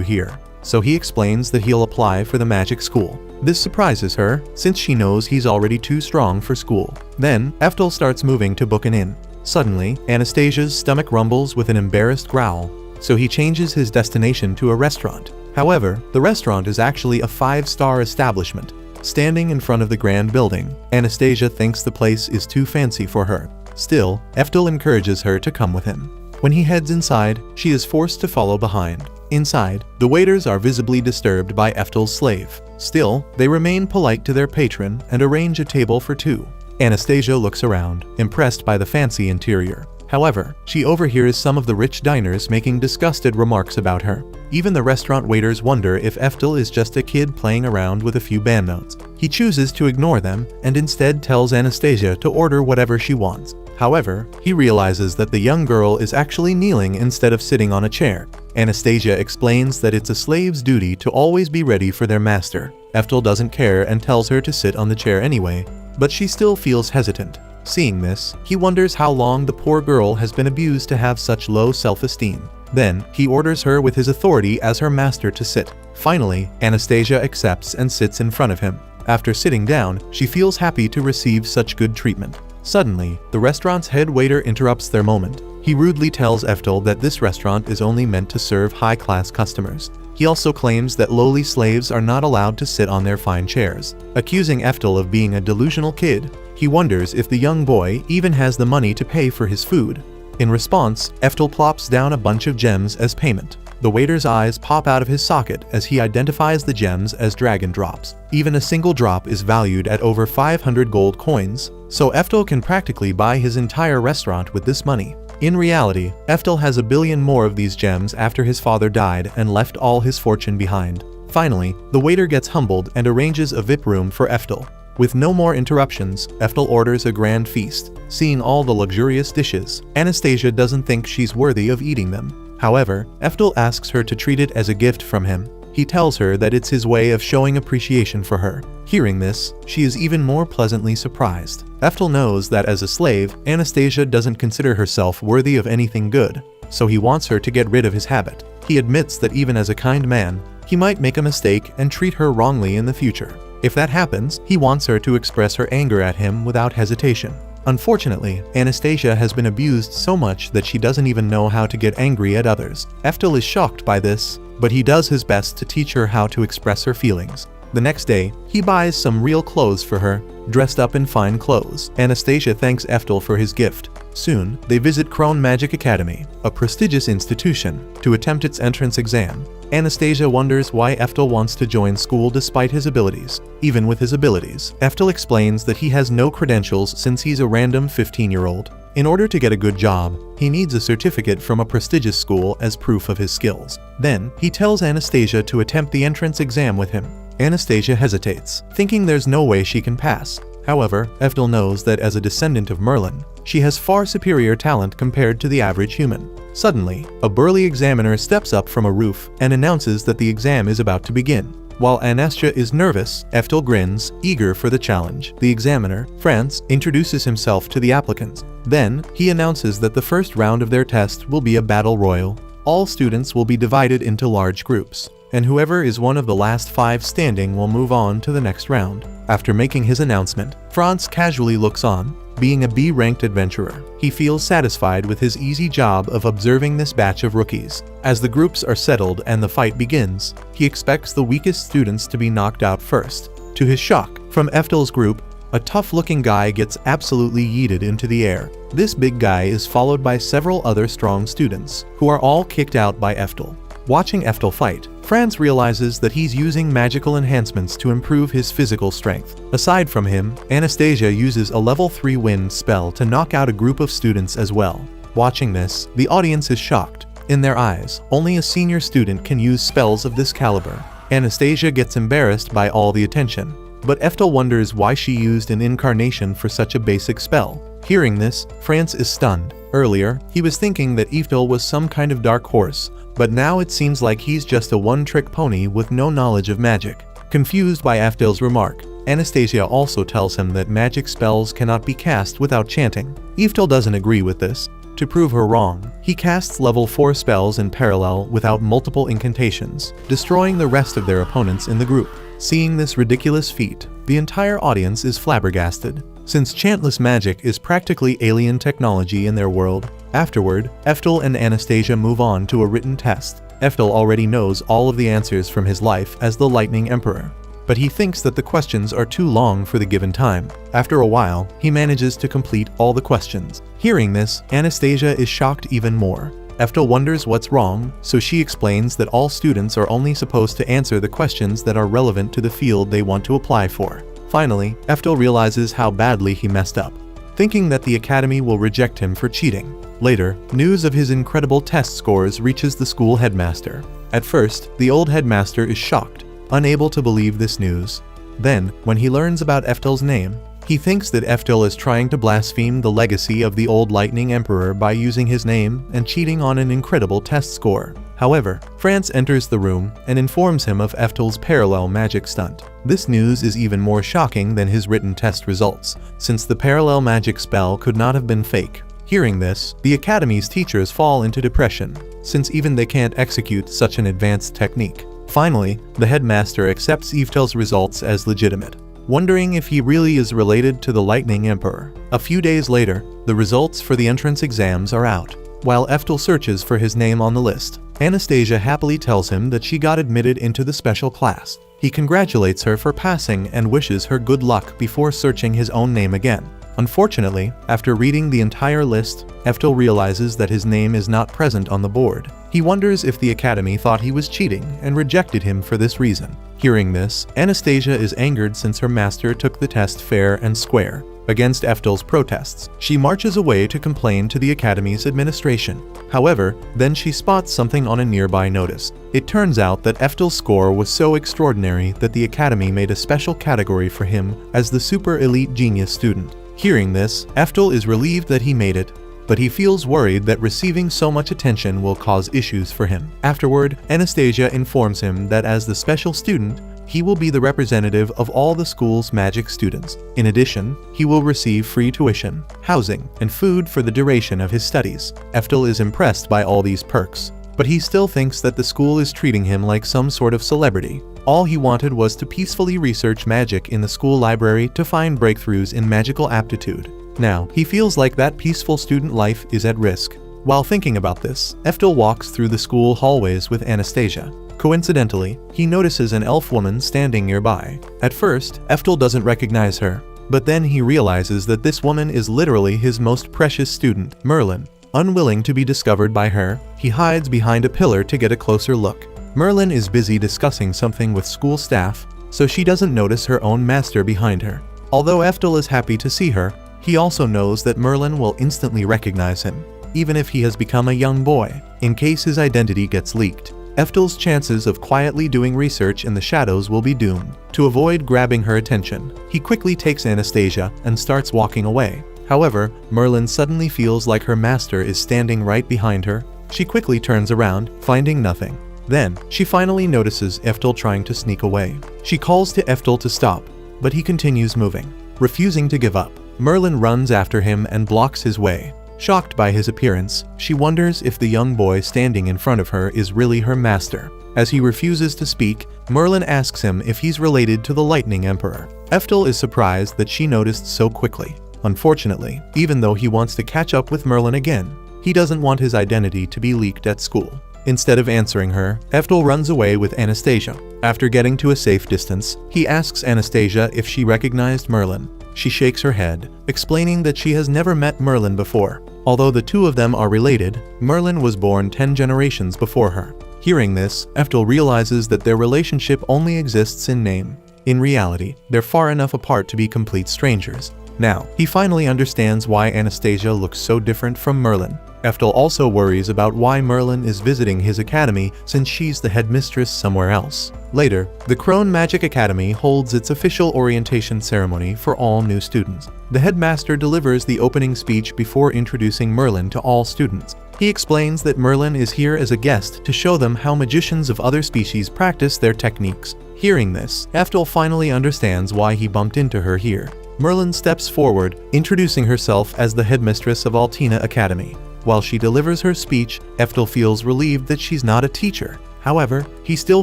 here, so he explains that he'll apply for the magic school. This surprises her, since she knows he's already too strong for school. Then, Eftel starts moving to book an inn. Suddenly, Anastasia's stomach rumbles with an embarrassed growl, so he changes his destination to a restaurant. However, the restaurant is actually a 5-star establishment. Standing in front of the grand building, Anastasia thinks the place is too fancy for her. Still, Eftel encourages her to come with him. When he heads inside, she is forced to follow behind. Inside, the waiters are visibly disturbed by Eftel's slave. Still, they remain polite to their patron and arrange a table for 2. Anastasia looks around, impressed by the fancy interior. However, she overhears some of the rich diners making disgusted remarks about her. Even the restaurant waiters wonder if Eftel is just a kid playing around with a few banknotes. He chooses to ignore them and instead tells Anastasia to order whatever she wants. However, he realizes that the young girl is actually kneeling instead of sitting on a chair. Anastasia explains that it's a slave's duty to always be ready for their master. Eftel doesn't care and tells her to sit on the chair anyway, but she still feels hesitant. Seeing this, he wonders how long the poor girl has been abused to have such low self-esteem. Then, he orders her with his authority as her master to sit. Finally, Anastasia accepts and sits in front of him. After sitting down, she feels happy to receive such good treatment. Suddenly, the restaurant's head waiter interrupts their moment. He rudely tells Eftel that this restaurant is only meant to serve high-class customers. He also claims that lowly slaves are not allowed to sit on their fine chairs. Accusing Eftel of being a delusional kid, he wonders if the young boy even has the money to pay for his food. In response, Eftel plops down a bunch of gems as payment. The waiter's eyes pop out of his socket as he identifies the gems as dragon drops. Even a single drop is valued at over 500 gold coins, so Eftel can practically buy his entire restaurant with this money. In reality, Eftel has a billion more of these gems after his father died and left all his fortune behind. Finally, the waiter gets humbled and arranges a VIP room for Eftel. With no more interruptions, Eftel orders a grand feast. Seeing all the luxurious dishes, Anastasia doesn't think she's worthy of eating them. However, Eftel asks her to treat it as a gift from him. He tells her that it's his way of showing appreciation for her. Hearing this, she is even more pleasantly surprised. Eftel knows that as a slave, Anastasia doesn't consider herself worthy of anything good, so he wants her to get rid of his habit. He admits that even as a kind man, he might make a mistake and treat her wrongly in the future. If that happens, he wants her to express her anger at him without hesitation. Unfortunately, Anastasia has been abused so much that she doesn't even know how to get angry at others. Eftel is shocked by this, but he does his best to teach her how to express her feelings. The next day, he buys some real clothes for her, dressed up in fine clothes. Anastasia thanks Eftel for his gift. Soon, they visit Krone Magic Academy, a prestigious institution, to attempt its entrance exam. Anastasia wonders why Eftel wants to join school despite his abilities. Even with his abilities, Eftel explains that he has no credentials since he's a random 15-year-old. In order to get a good job, he needs a certificate from a prestigious school as proof of his skills. Then, he tells Anastasia to attempt the entrance exam with him. Anastasia hesitates, thinking there's no way she can pass. However, Eftel knows that as a descendant of Merlin, she has far superior talent compared to the average human. Suddenly, a burly examiner steps up from a roof and announces that the exam is about to begin. While Anastasia is nervous, Eftel grins, eager for the challenge. The examiner, France, introduces himself to the applicants. Then, he announces that the first round of their test will be a battle royal. all students will be divided into large groups, and whoever is one of the last 5 standing will move on to the next round. After making his announcement, Franz casually looks on. Being a B-ranked adventurer, he feels satisfied with his easy job of observing this batch of rookies. As the groups are settled and the fight begins, he expects the weakest students to be knocked out first. To his shock, from Eftel's group, a tough-looking guy gets absolutely yeeted into the air. This big guy is followed by several other strong students, who are all kicked out by Eftel. Watching Eftel fight, Franz realizes that he's using magical enhancements to improve his physical strength. Aside from him, Anastasia uses a level 3 wind spell to knock out a group of students as well. Watching this, the audience is shocked. In their eyes, only a senior student can use spells of this caliber. Anastasia gets embarrassed by all the attention, but Eftel wonders why she used an incarnation for such a basic spell. Hearing this, Franz is stunned. Earlier, he was thinking that Eftel was some kind of dark horse, but now it seems like he's just a one-trick pony with no knowledge of magic. Confused by Eftel's remark, Anastasia also tells him that magic spells cannot be cast without chanting. Eftel doesn't agree with this. To prove her wrong, he casts level 4 spells in parallel without multiple incantations, destroying the rest of their opponents in the group. Seeing this ridiculous feat, the entire audience is flabbergasted. Since chantless magic is practically alien technology in their world, afterward, Eftel and Anastasia move on to a written test. Eftel already knows all of the answers from his life as the Lightning Emperor, but he thinks that the questions are too long for the given time. After a while, he manages to complete all the questions. Hearing this, Anastasia is shocked even more. Eftel wonders what's wrong, so she explains that all students are only supposed to answer the questions that are relevant to the field they want to apply for. Finally, Eftel realizes how badly he messed up, thinking that the academy will reject him for cheating. Later, news of his incredible test scores reaches the school headmaster. At first, the old headmaster is shocked, unable to believe this news. Then, when he learns about Eftel's name, he thinks that Eftel is trying to blaspheme the legacy of the old Lightning Emperor by using his name and cheating on an incredible test score. However, Franz enters the room and informs him of Eftel's parallel magic stunt. This news is even more shocking than his written test results, since the parallel magic spell could not have been fake. Hearing this, the academy's teachers fall into depression, since even they can't execute such an advanced technique. Finally, the headmaster accepts Eftel's results as legitimate, wondering if he really is related to the Lightning Emperor. A few days later, the results for the entrance exams are out. While Eftel searches for his name on the list, Anastasia happily tells him that she got admitted into the special class. He congratulates her for passing and wishes her good luck before searching his own name again. Unfortunately, after reading the entire list, Eftel realizes that his name is not present on the board. He wonders if the academy thought he was cheating and rejected him for this reason. Hearing this, Anastasia is angered since her master took the test fair and square. Against Eftel's protests, she marches away to complain to the academy's administration. However, then she spots something on a nearby notice. It turns out that Eftel's score was so extraordinary that the academy made a special category for him as the super elite genius student. Hearing this, Eftel is relieved that he made it, but he feels worried that receiving so much attention will cause issues for him. Afterward, Anastasia informs him that as the special student, he will be the representative of all the school's magic students. In addition, he will receive free tuition, housing, and food for the duration of his studies. Eftel is impressed by all these perks, but he still thinks that the school is treating him like some sort of celebrity. All he wanted was to peacefully research magic in the school library to find breakthroughs in magical aptitude. Now, he feels like that peaceful student life is at risk. While thinking about this, Eftel walks through the school hallways with Anastasia. Coincidentally, he notices an elf woman standing nearby. At first, Eftel doesn't recognize her, but then he realizes that this woman is literally his most precious student, Merlin. Unwilling to be discovered by her, he hides behind a pillar to get a closer look. Merlin is busy discussing something with school staff, so she doesn't notice her own master behind her. Although Eftel is happy to see her, he also knows that Merlin will instantly recognize him, even if he has become a young boy, in case his identity gets leaked. Eftel's chances of quietly doing research in the shadows will be doomed. To avoid grabbing her attention, he quickly takes Anastasia and starts walking away. However, Merlin suddenly feels like her master is standing right behind her. She quickly turns around, finding nothing. Then, she finally notices Eftel trying to sneak away. She calls to Eftel to stop, but he continues moving. Refusing to give up, Merlin runs after him and blocks his way. Shocked by his appearance, she wonders if the young boy standing in front of her is really her master. As he refuses to speak, Merlin asks him if he's related to the Lightning Emperor. Eftel is surprised that she noticed so quickly. Unfortunately, even though he wants to catch up with Merlin again, he doesn't want his identity to be leaked at school. Instead of answering her, Eftel runs away with Anastasia. After getting to a safe distance, he asks Anastasia if she recognized Merlin. She shakes her head, explaining that she has never met Merlin before. Although the two of them are related, Merlin was born 10 generations before her. Hearing this, Eftel realizes that their relationship only exists in name. In reality, they're far enough apart to be complete strangers. Now, he finally understands why Anastasia looks so different from Merlin. Eftel also worries about why Merlin is visiting his academy since she's the headmistress somewhere else. Later, the Crone Magic Academy holds its official orientation ceremony for all new students. The headmaster delivers the opening speech before introducing Merlin to all students. He explains that Merlin is here as a guest to show them how magicians of other species practice their techniques. Hearing this, Eftel finally understands why he bumped into her here. Merlin steps forward, introducing herself as the headmistress of Altina Academy. While she delivers her speech, Eftel feels relieved that she's not a teacher. However, he still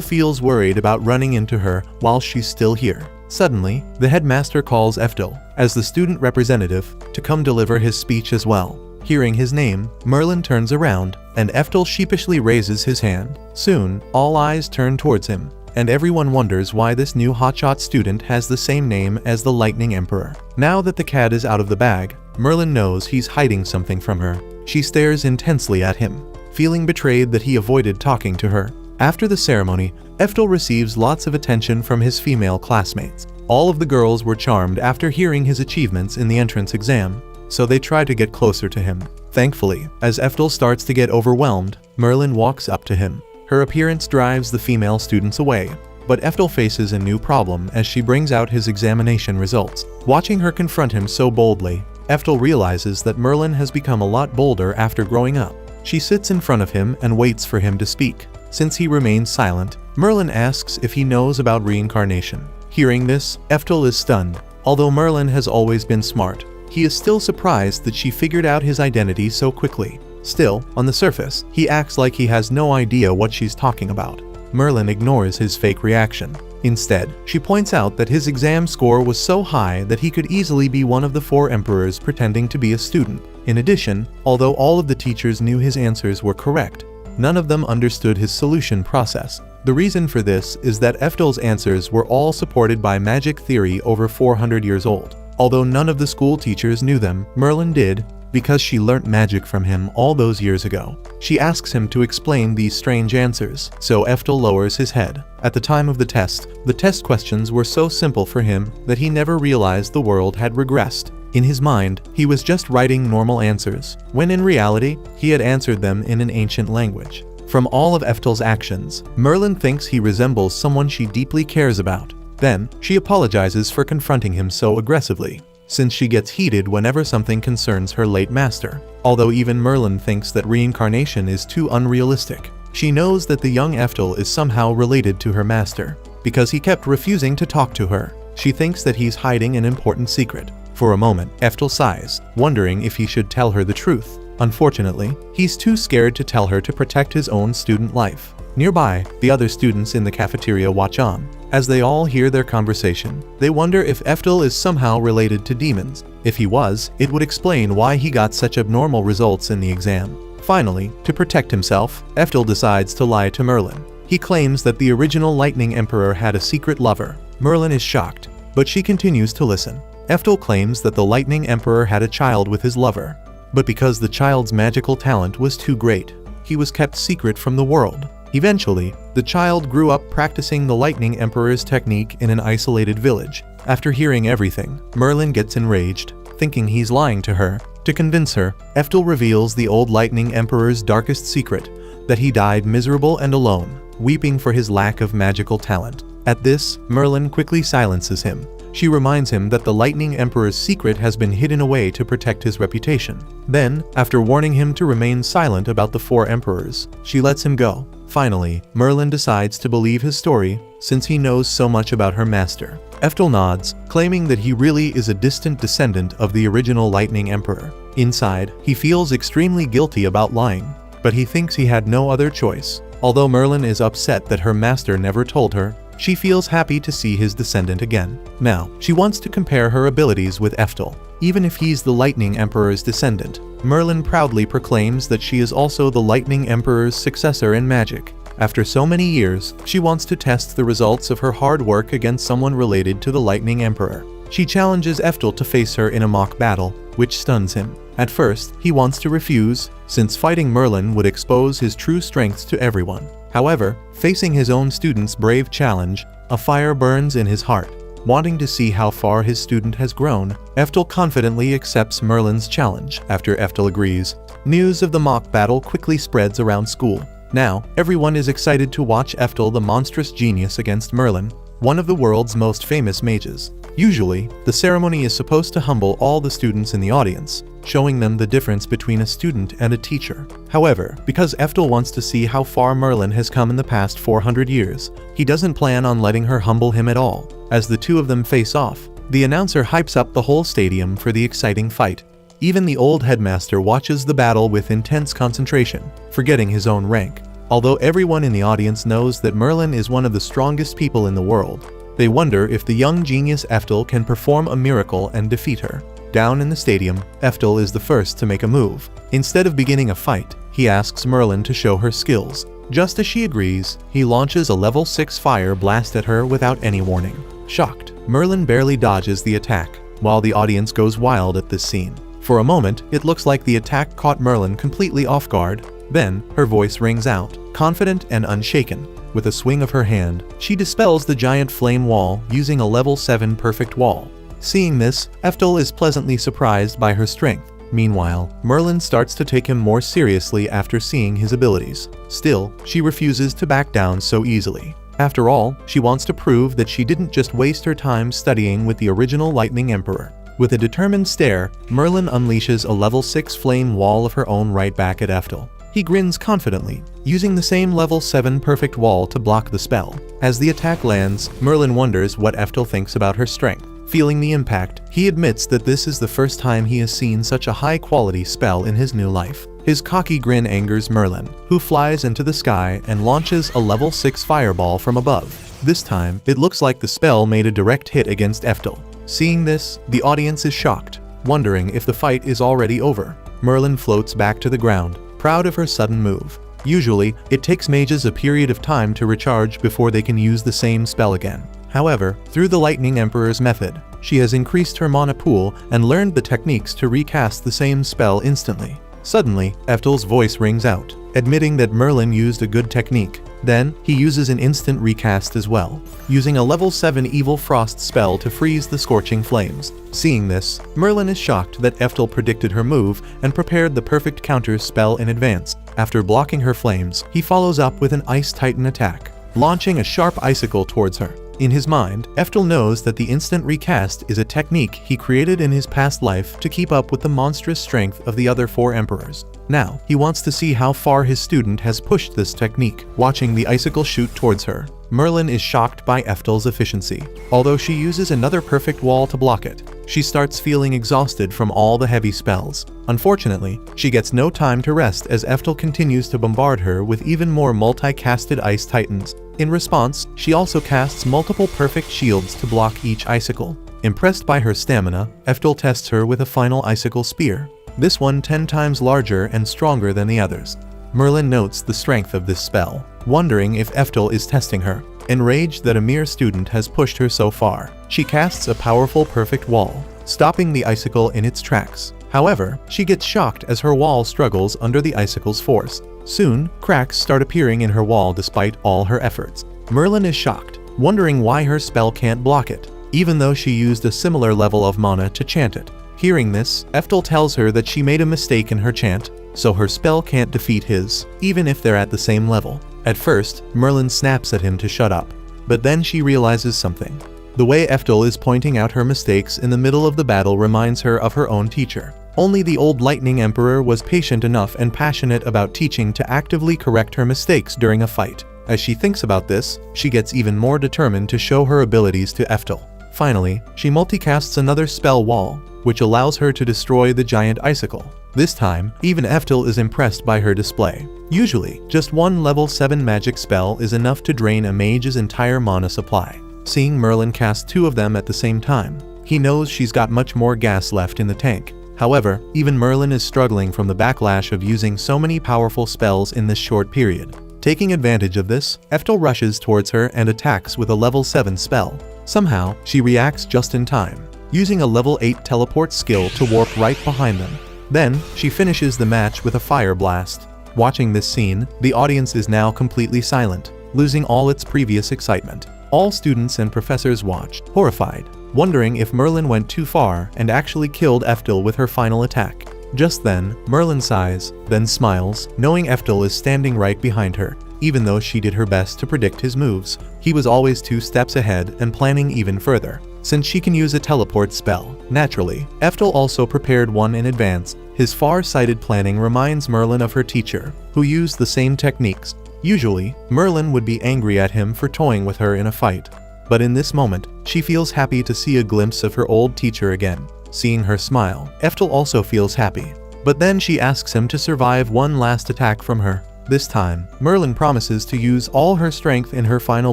feels worried about running into her while she's still here. Suddenly, the headmaster calls Eftel, as the student representative, to come deliver his speech as well. Hearing his name, Merlin turns around, and Eftel sheepishly raises his hand. Soon, all eyes turn towards him, and everyone wonders why this new hotshot student has the same name as the Lightning Emperor. Now that the cat is out of the bag, Merlin knows he's hiding something from her. She stares intensely at him, feeling betrayed that he avoided talking to her. After the ceremony, Eftel receives lots of attention from his female classmates. All of the girls were charmed after hearing his achievements in the entrance exam, so they try to get closer to him. Thankfully, as Eftel starts to get overwhelmed, Merlin walks up to him. Her appearance drives the female students away, but Eftel faces a new problem as she brings out his examination results. Watching her confront him so boldly, Eftel realizes that Merlin has become a lot bolder after growing up. She sits in front of him and waits for him to speak. Since he remains silent, Merlin asks if he knows about reincarnation. Hearing this, Eftel is stunned. Although Merlin has always been smart, he is still surprised that she figured out his identity so quickly. Still, on the surface, he acts like he has no idea what she's talking about. Merlin ignores his fake reaction. Instead, she points out that his exam score was so high that he could easily be one of the 4 emperors pretending to be a student. In addition, although all of the teachers knew his answers were correct, none of them understood his solution process. The reason for this is that Eftel's answers were all supported by magic theory over 400 years old. Although none of the school teachers knew them, Merlin did, because she learnt magic from him all those years ago. She asks him to explain these strange answers, so Eftel lowers his head. At the time of the test questions were so simple for him that he never realized the world had regressed. In his mind, he was just writing normal answers, when in reality, he had answered them in an ancient language. From all of Eftel's actions, Merlin thinks he resembles someone she deeply cares about. Then, she apologizes for confronting him so aggressively, since she gets heated whenever something concerns her late master. Although even Merlin thinks that reincarnation is too unrealistic, she knows that the young Eftel is somehow related to her master, because he kept refusing to talk to her. She thinks that he's hiding an important secret. For a moment, Eftel sighs, wondering if he should tell her the truth. Unfortunately, he's too scared to tell her to protect his own student life. Nearby, the other students in the cafeteria watch on. As they all hear their conversation, they wonder if Eftel is somehow related to demons. If he was, it would explain why he got such abnormal results in the exam. Finally, to protect himself, Eftel decides to lie to Merlin. He claims that the original Lightning Emperor had a secret lover. Merlin is shocked, but she continues to listen. Eftel claims that the Lightning Emperor had a child with his lover, but because the child's magical talent was too great, he was kept secret from the world. Eventually, the child grew up practicing the Lightning Emperor's technique in an isolated village. After hearing everything, Merlin gets enraged, thinking he's lying to her. To convince her, Eftel reveals the old Lightning Emperor's darkest secret, that he died miserable and alone, weeping for his lack of magical talent. At this, Merlin quickly silences him. She reminds him that the Lightning Emperor's secret has been hidden away to protect his reputation. Then, after warning him to remain silent about the 4 emperors, she lets him go. Finally, Merlin decides to believe his story, since he knows so much about her master. Eftel nods, claiming that he really is a distant descendant of the original Lightning Emperor. Inside, he feels extremely guilty about lying, but he thinks he had no other choice. Although Merlin is upset that her master never told her, she feels happy to see his descendant again. Now, she wants to compare her abilities with Eftel. Even if he's the Lightning Emperor's descendant, Merlin proudly proclaims that she is also the Lightning Emperor's successor in magic. After so many years, she wants to test the results of her hard work against someone related to the Lightning Emperor. She challenges Eftel to face her in a mock battle, which stuns him. At first, he wants to refuse, since fighting Merlin would expose his true strengths to everyone. However, facing his own student's brave challenge, a fire burns in his heart. Wanting to see how far his student has grown, Eftel confidently accepts Merlin's challenge. After Eftel agrees, news of the mock battle quickly spreads around school. Now, everyone is excited to watch Eftel the monstrous genius against Merlin, one of the world's most famous mages. Usually, the ceremony is supposed to humble all the students in the audience, showing them the difference between a student and a teacher. However, because Eftel wants to see how far Merlin has come in the past 400 years, he doesn't plan on letting her humble him at all. As the two of them face off, the announcer hypes up the whole stadium for the exciting fight. Even the old headmaster watches the battle with intense concentration, forgetting his own rank. Although everyone in the audience knows that Merlin is one of the strongest people in the world, they wonder if the young genius Eftel can perform a miracle and defeat her. Down in the stadium, Eftel is the first to make a move. Instead of beginning a fight, he asks Merlin to show her skills. Just as she agrees, he launches a level 6 fire blast at her without any warning. Shocked, Merlin barely dodges the attack, while the audience goes wild at this scene. For a moment, it looks like the attack caught Merlin completely off guard. Then, her voice rings out, confident and unshaken. With a swing of her hand, she dispels the giant flame wall using a level 7 perfect wall. Seeing this, Eftel is pleasantly surprised by her strength. Meanwhile, Merlin starts to take him more seriously after seeing his abilities. Still, she refuses to back down so easily. After all, she wants to prove that she didn't just waste her time studying with the original Lightning Emperor. With a determined stare, Merlin unleashes a level 6 flame wall of her own right back at Eftel. He grins confidently, using the same level 7 perfect wall to block the spell. As the attack lands, Merlin wonders what Eftel thinks about her strength. Feeling the impact, he admits that this is the first time he has seen such a high-quality spell in his new life. His cocky grin angers Merlin, who flies into the sky and launches a level 6 fireball from above. This time, it looks like the spell made a direct hit against Eftel. Seeing this, the audience is shocked, wondering if the fight is already over. Merlin floats back to the ground, proud of her sudden move. Usually, it takes mages a period of time to recharge before they can use the same spell again. However, through the Lightning Emperor's method, she has increased her mana pool and learned the techniques to recast the same spell instantly. Suddenly, Eftel's voice rings out, admitting that Merlin used a good technique. Then, he uses an instant recast as well, using a level 7 Evil Frost spell to freeze the scorching flames. Seeing this, Merlin is shocked that Eftel predicted her move and prepared the perfect counter spell in advance. After blocking her flames, he follows up with an Ice Titan attack, launching a sharp icicle towards her. In his mind, Eftel knows that the instant recast is a technique he created in his past life to keep up with the monstrous strength of the other 4 emperors. Now, he wants to see how far his student has pushed this technique. Watching the icicle shoot towards her, Merlin is shocked by Eftel's efficiency. Although she uses another perfect wall to block it, she starts feeling exhausted from all the heavy spells. Unfortunately, she gets no time to rest as Eftel continues to bombard her with even more multi-casted Ice Titans. In response, she also casts multiple perfect shields to block each icicle. Impressed by her stamina, Eftel tests her with a final icicle spear, this one 10 times larger and stronger than the others. Merlin notes the strength of this spell, wondering if Eftel is testing her. Enraged that a mere student has pushed her so far, she casts a powerful perfect wall, stopping the icicle in its tracks. However, she gets shocked as her wall struggles under the icicle's force. Soon, cracks start appearing in her wall despite all her efforts. Merlin is shocked, wondering why her spell can't block it, even though she used a similar level of mana to chant it. Hearing this, Eftel tells her that she made a mistake in her chant, so her spell can't defeat his, even if they're at the same level. At first, Merlin snaps at him to shut up, but then she realizes something. The way Eftel is pointing out her mistakes in the middle of the battle reminds her of her own teacher. Only the old Lightning Emperor was patient enough and passionate about teaching to actively correct her mistakes during a fight. As she thinks about this, she gets even more determined to show her abilities to Eftel. Finally, she multicasts another spell wall, which allows her to destroy the giant icicle. This time, even Eftel is impressed by her display. Usually, just one level 7 magic spell is enough to drain a mage's entire mana supply. Seeing Merlin cast 2 of them at the same time, he knows she's got much more gas left in the tank. However, even Merlin is struggling from the backlash of using so many powerful spells in this short period. Taking advantage of this, Eftel rushes towards her and attacks with a level 7 spell. Somehow, she reacts just in time, using a level 8 teleport skill to warp right behind them. Then, she finishes the match with a fire blast. Watching this scene, the audience is now completely silent, losing all its previous excitement. All students and professors watched, horrified, wondering if Merlin went too far and actually killed Eftel with her final attack. Just then, Merlin sighs, then smiles, knowing Eftel is standing right behind her. Even though she did her best to predict his moves, he was always 2 steps ahead and planning even further. Since she can use a teleport spell, naturally, Eftel also prepared one in advance. His far-sighted planning reminds Merlin of her teacher, who used the same techniques. Usually, Merlin would be angry at him for toying with her in a fight. But in this moment, she feels happy to see a glimpse of her old teacher again. Seeing her smile, Eftel also feels happy. But then she asks him to survive one last attack from her. This time, Merlin promises to use all her strength in her final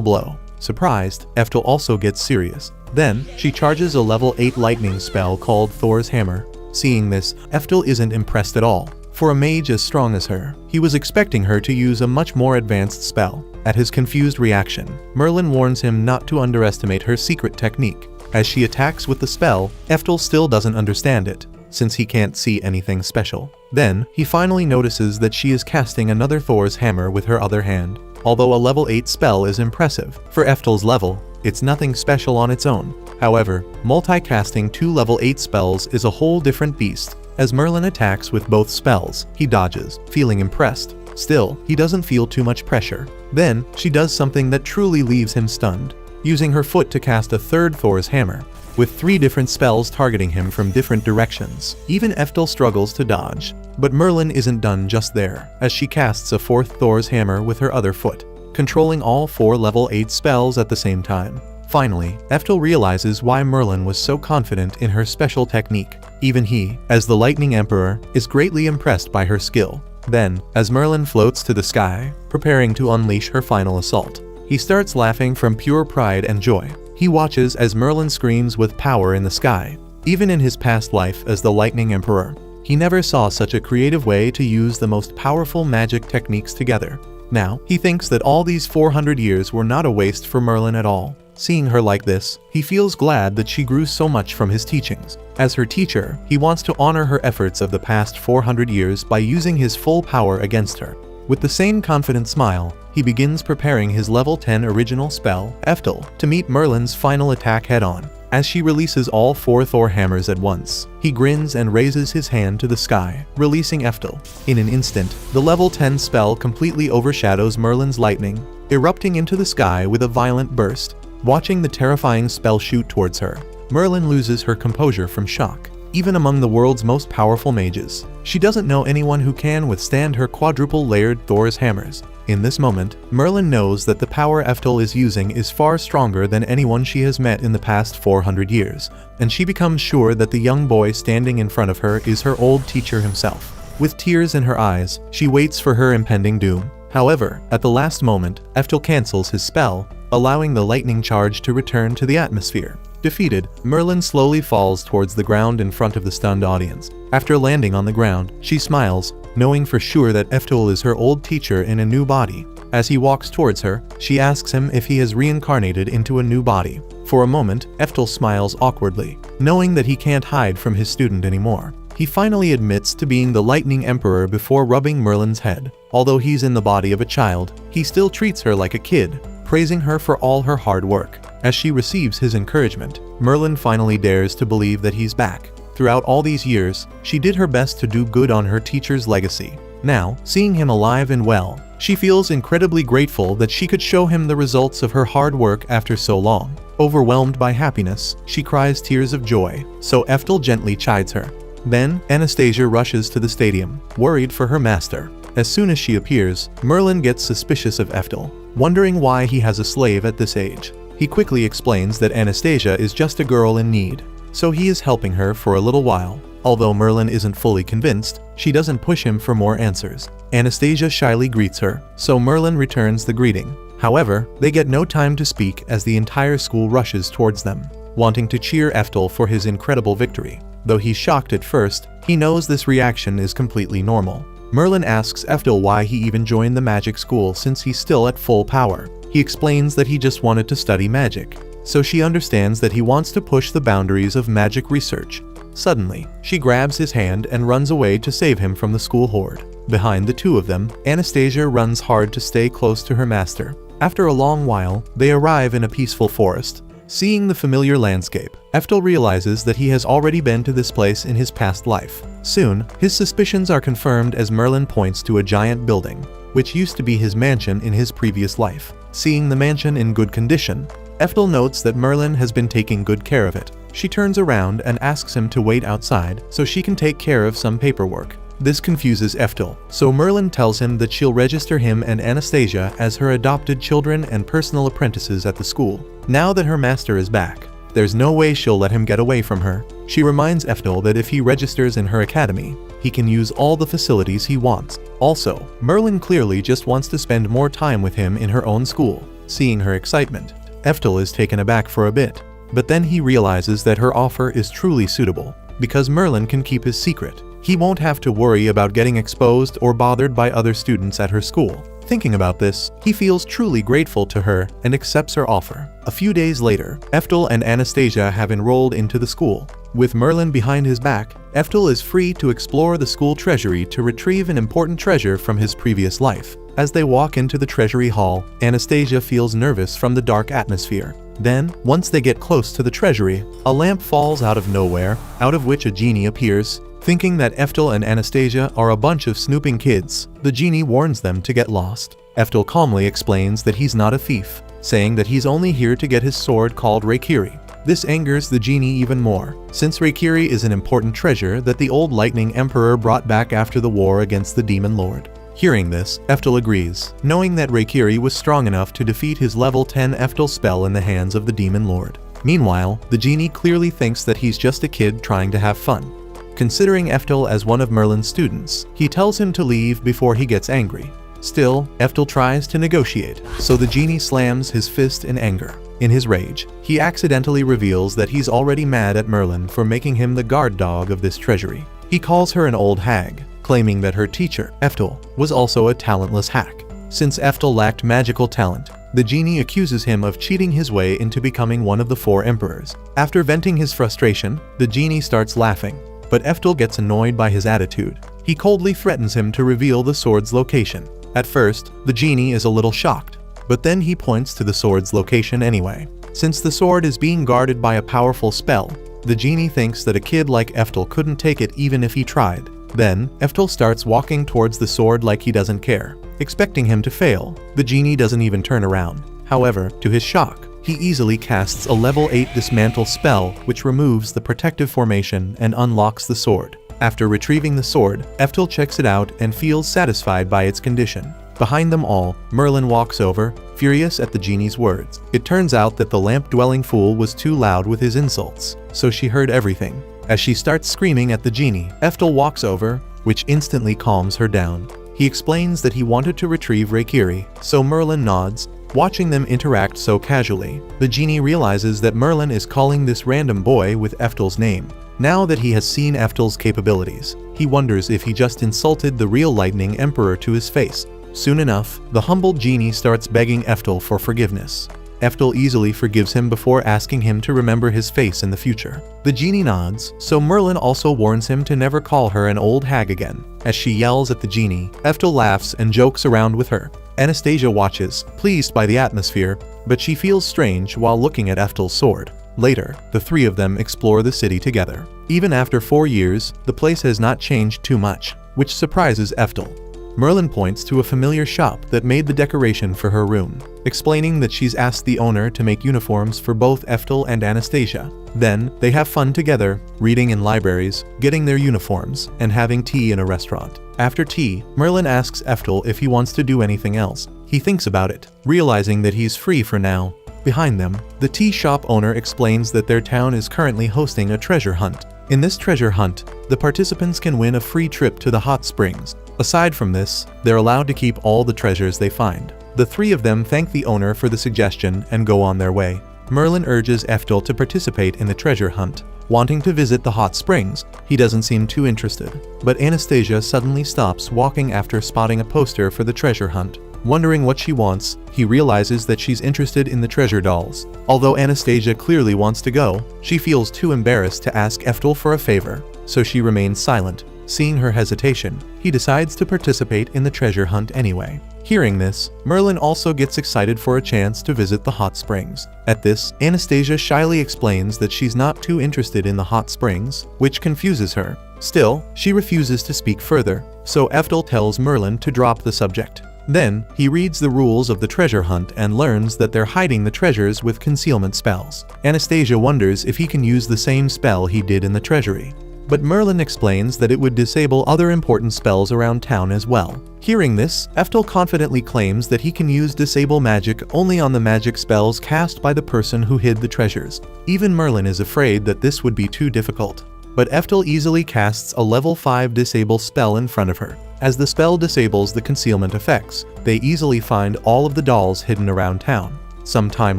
blow. Surprised, Eftel also gets serious. Then, she charges a level 8 lightning spell called Thor's Hammer. Seeing this, Eftel isn't impressed at all. For a mage as strong as her, he was expecting her to use a much more advanced spell. At his confused reaction, Merlin warns him not to underestimate her secret technique. As she attacks with the spell, Eftel still doesn't understand it, since he can't see anything special. Then, he finally notices that she is casting another Thor's Hammer with her other hand. Although a level 8 spell is impressive, for Eftel's level, it's nothing special on its own. However, multicasting 2 level 8 spells is a whole different beast. As Merlin attacks with both spells, he dodges, feeling impressed. Still, he doesn't feel too much pressure. Then, she does something that truly leaves him stunned, using her foot to cast a third Thor's Hammer, with 3 different spells targeting him from different directions. Even Eftel struggles to dodge. But Merlin isn't done just there, as she casts a 4th Thor's Hammer with her other foot, controlling all 4 level 8 spells at the same time. Finally, Eftel realizes why Merlin was so confident in her special technique. Even he, as the Lightning Emperor, is greatly impressed by her skill. Then, as Merlin floats to the sky, preparing to unleash her final assault, he starts laughing from pure pride and joy. He watches as Merlin screams with power in the sky. Even in his past life as the Lightning Emperor, he never saw such a creative way to use the most powerful magic techniques together. Now, he thinks that all these 400 years were not a waste for Merlin at all. Seeing her like this, he feels glad that she grew so much from his teachings. As her teacher, he wants to honor her efforts of the past 400 years by using his full power against her. With the same confident smile, he begins preparing his level 10 original spell, Eftel, to meet Merlin's final attack head-on. As she releases all 4 Thor hammers at once, he grins and raises his hand to the sky, releasing Eftel. In an instant, the level 10 spell completely overshadows Merlin's lightning, erupting into the sky with a violent burst. Watching the terrifying spell shoot towards her, Merlin loses her composure from shock. Even among the world's most powerful mages, she doesn't know anyone who can withstand her quadruple-layered Thor's hammers. In this moment, Merlin knows that the power Eftel is using is far stronger than anyone she has met in the past 400 years, and she becomes sure that the young boy standing in front of her is her old teacher himself. With tears in her eyes, she waits for her impending doom. However, at the last moment, Eftel cancels his spell, allowing the lightning charge to return to the atmosphere. Defeated, Merlin slowly falls towards the ground in front of the stunned audience. After landing on the ground, she smiles, knowing for sure that Eftel is her old teacher in a new body. As he walks towards her, she asks him if he has reincarnated into a new body. For a moment, Eftel smiles awkwardly, knowing that he can't hide from his student anymore. He finally admits to being the Lightning Emperor before rubbing Merlin's head. Although he's in the body of a child, he still treats her like a kid, praising her for all her hard work. As she receives his encouragement, Merlin finally dares to believe that he's back. Throughout all these years, she did her best to do good on her teacher's legacy. Now, seeing him alive and well, she feels incredibly grateful that she could show him the results of her hard work after so long. Overwhelmed by happiness, she cries tears of joy, so Eftel gently chides her. Then, Anastasia rushes to the stadium, worried for her master. As soon as she appears, Merlin gets suspicious of Eftel, wondering why he has a slave at this age. He quickly explains that Anastasia is just a girl in need, so he is helping her for a little while. Although Merlin isn't fully convinced, she doesn't push him for more answers. Anastasia shyly greets her, so Merlin returns the greeting. However, they get no time to speak as the entire school rushes towards them, wanting to cheer Eftel for his incredible victory. Though he's shocked at first, he knows this reaction is completely normal. Merlin asks Eftel why he even joined the magic school since he's still at full power. He explains that he just wanted to study magic, so she understands that he wants to push the boundaries of magic research. Suddenly, she grabs his hand and runs away to save him from the school horde. Behind the two of them, Anastasia runs hard to stay close to her master. After a long while, they arrive in a peaceful forest. Seeing the familiar landscape, Eftel realizes that he has already been to this place in his past life. Soon, his suspicions are confirmed as Merlin points to a giant building, which used to be his mansion in his previous life. Seeing the mansion in good condition, Eftel notes that Merlin has been taking good care of it. She turns around and asks him to wait outside so she can take care of some paperwork. This confuses Eftel, so Merlin tells him that she'll register him and Anastasia as her adopted children and personal apprentices at the school. Now that her master is back, there's no way she'll let him get away from her. She reminds Eftel that if he registers in her academy, he can use all the facilities he wants. Also, Merlin clearly just wants to spend more time with him in her own school. Seeing her excitement, Eftel is taken aback for a bit, but then he realizes that her offer is truly suitable, because Merlin can keep his secret. He won't have to worry about getting exposed or bothered by other students at her school. Thinking about this, he feels truly grateful to her and accepts her offer. A few days later, Eftel and Anastasia have enrolled into the school. With Merlin behind his back, Eftel is free to explore the school treasury to retrieve an important treasure from his previous life. As they walk into the treasury hall, Anastasia feels nervous from the dark atmosphere. Then, once they get close to the treasury, a lamp falls out of nowhere, out of which a genie appears. Thinking that Eftel and Anastasia are a bunch of snooping kids, the genie warns them to get lost. Eftel calmly explains that he's not a thief, saying that he's only here to get his sword called Reikiri. This angers the genie even more, since Reikiri is an important treasure that the old Lightning Emperor brought back after the war against the Demon Lord. Hearing this, Eftel agrees, knowing that Reikiri was strong enough to defeat his level 10 Eftel spell in the hands of the Demon Lord. Meanwhile, the genie clearly thinks that he's just a kid trying to have fun. Considering Eftel as one of Merlin's students, he tells him to leave before he gets angry. Still, Eftel tries to negotiate, so the genie slams his fist in anger. In his rage, he accidentally reveals that he's already mad at Merlin for making him the guard dog of this treasury. He calls her an old hag, claiming that her teacher, Eftel, was also a talentless hack. Since Eftel lacked magical talent, the genie accuses him of cheating his way into becoming one of the 4 emperors. After venting his frustration, the genie starts laughing. But Eftel gets annoyed by his attitude. He coldly threatens him to reveal the sword's location. At first, the genie is a little shocked, but then he points to the sword's location anyway. Since the sword is being guarded by a powerful spell, the genie thinks that a kid like Eftel couldn't take it even if he tried. Then, Eftel starts walking towards the sword like he doesn't care. Expecting him to fail, the genie doesn't even turn around. However, to his shock, he easily casts a level 8 dismantle spell which removes the protective formation and unlocks the sword. After retrieving the sword, Eftel checks it out and feels satisfied by its condition. Behind them all, Merlin walks over, furious at the genie's words. It turns out that the lamp-dwelling fool was too loud with his insults, so she heard everything. As she starts screaming at the genie, Eftel walks over, which instantly calms her down. He explains that he wanted to retrieve Reikiri, so Merlin nods. Watching them interact so casually, the genie realizes that Merlin is calling this random boy with Eftel's name. Now that he has seen Eftel's capabilities, he wonders if he just insulted the real Lightning Emperor to his face. Soon enough, the humbled genie starts begging Eftel for forgiveness. Eftel easily forgives him before asking him to remember his face in the future. The genie nods, so Merlin also warns him to never call her an old hag again. As she yells at the genie, Eftel laughs and jokes around with her. Anastasia watches, pleased by the atmosphere, but she feels strange while looking at Eftel's sword. Later, the 3 of them explore the city together. Even after 4 years, the place has not changed too much, which surprises Eftel. Merlin points to a familiar shop that made the decoration for her room, explaining that she's asked the owner to make uniforms for both Eftel and Anastasia. Then, they have fun together, reading in libraries, getting their uniforms, and having tea in a restaurant. After tea, Merlin asks Eftel if he wants to do anything else. He thinks about it, realizing that he's free for now. Behind them, the tea shop owner explains that their town is currently hosting a treasure hunt. In this treasure hunt, the participants can win a free trip to the hot springs. Aside from this, they're allowed to keep all the treasures they find. The three of them thank the owner for the suggestion and go on their way. Merlin urges Eftel to participate in the treasure hunt. Wanting to visit the hot springs, he doesn't seem too interested. But Anastasia suddenly stops walking after spotting a poster for the treasure hunt. Wondering what she wants, he realizes that she's interested in the treasure dolls. Although Anastasia clearly wants to go, she feels too embarrassed to ask Eftel for a favor, so she remains silent. Seeing her hesitation, he decides to participate in the treasure hunt anyway. Hearing this, Merlin also gets excited for a chance to visit the hot springs. At this, Anastasia shyly explains that she's not too interested in the hot springs, which confuses her. Still, she refuses to speak further, so Eftel tells Merlin to drop the subject. Then, he reads the rules of the treasure hunt and learns that they're hiding the treasures with concealment spells. Anastasia wonders if he can use the same spell he did in the treasury. But Merlin explains that it would disable other important spells around town as well. Hearing this, Eftel confidently claims that he can use disable magic only on the magic spells cast by the person who hid the treasures. Even Merlin is afraid that this would be too difficult. But Eftel easily casts a level 5 disable spell in front of her. As the spell disables the concealment effects, they easily find all of the dolls hidden around town. Some time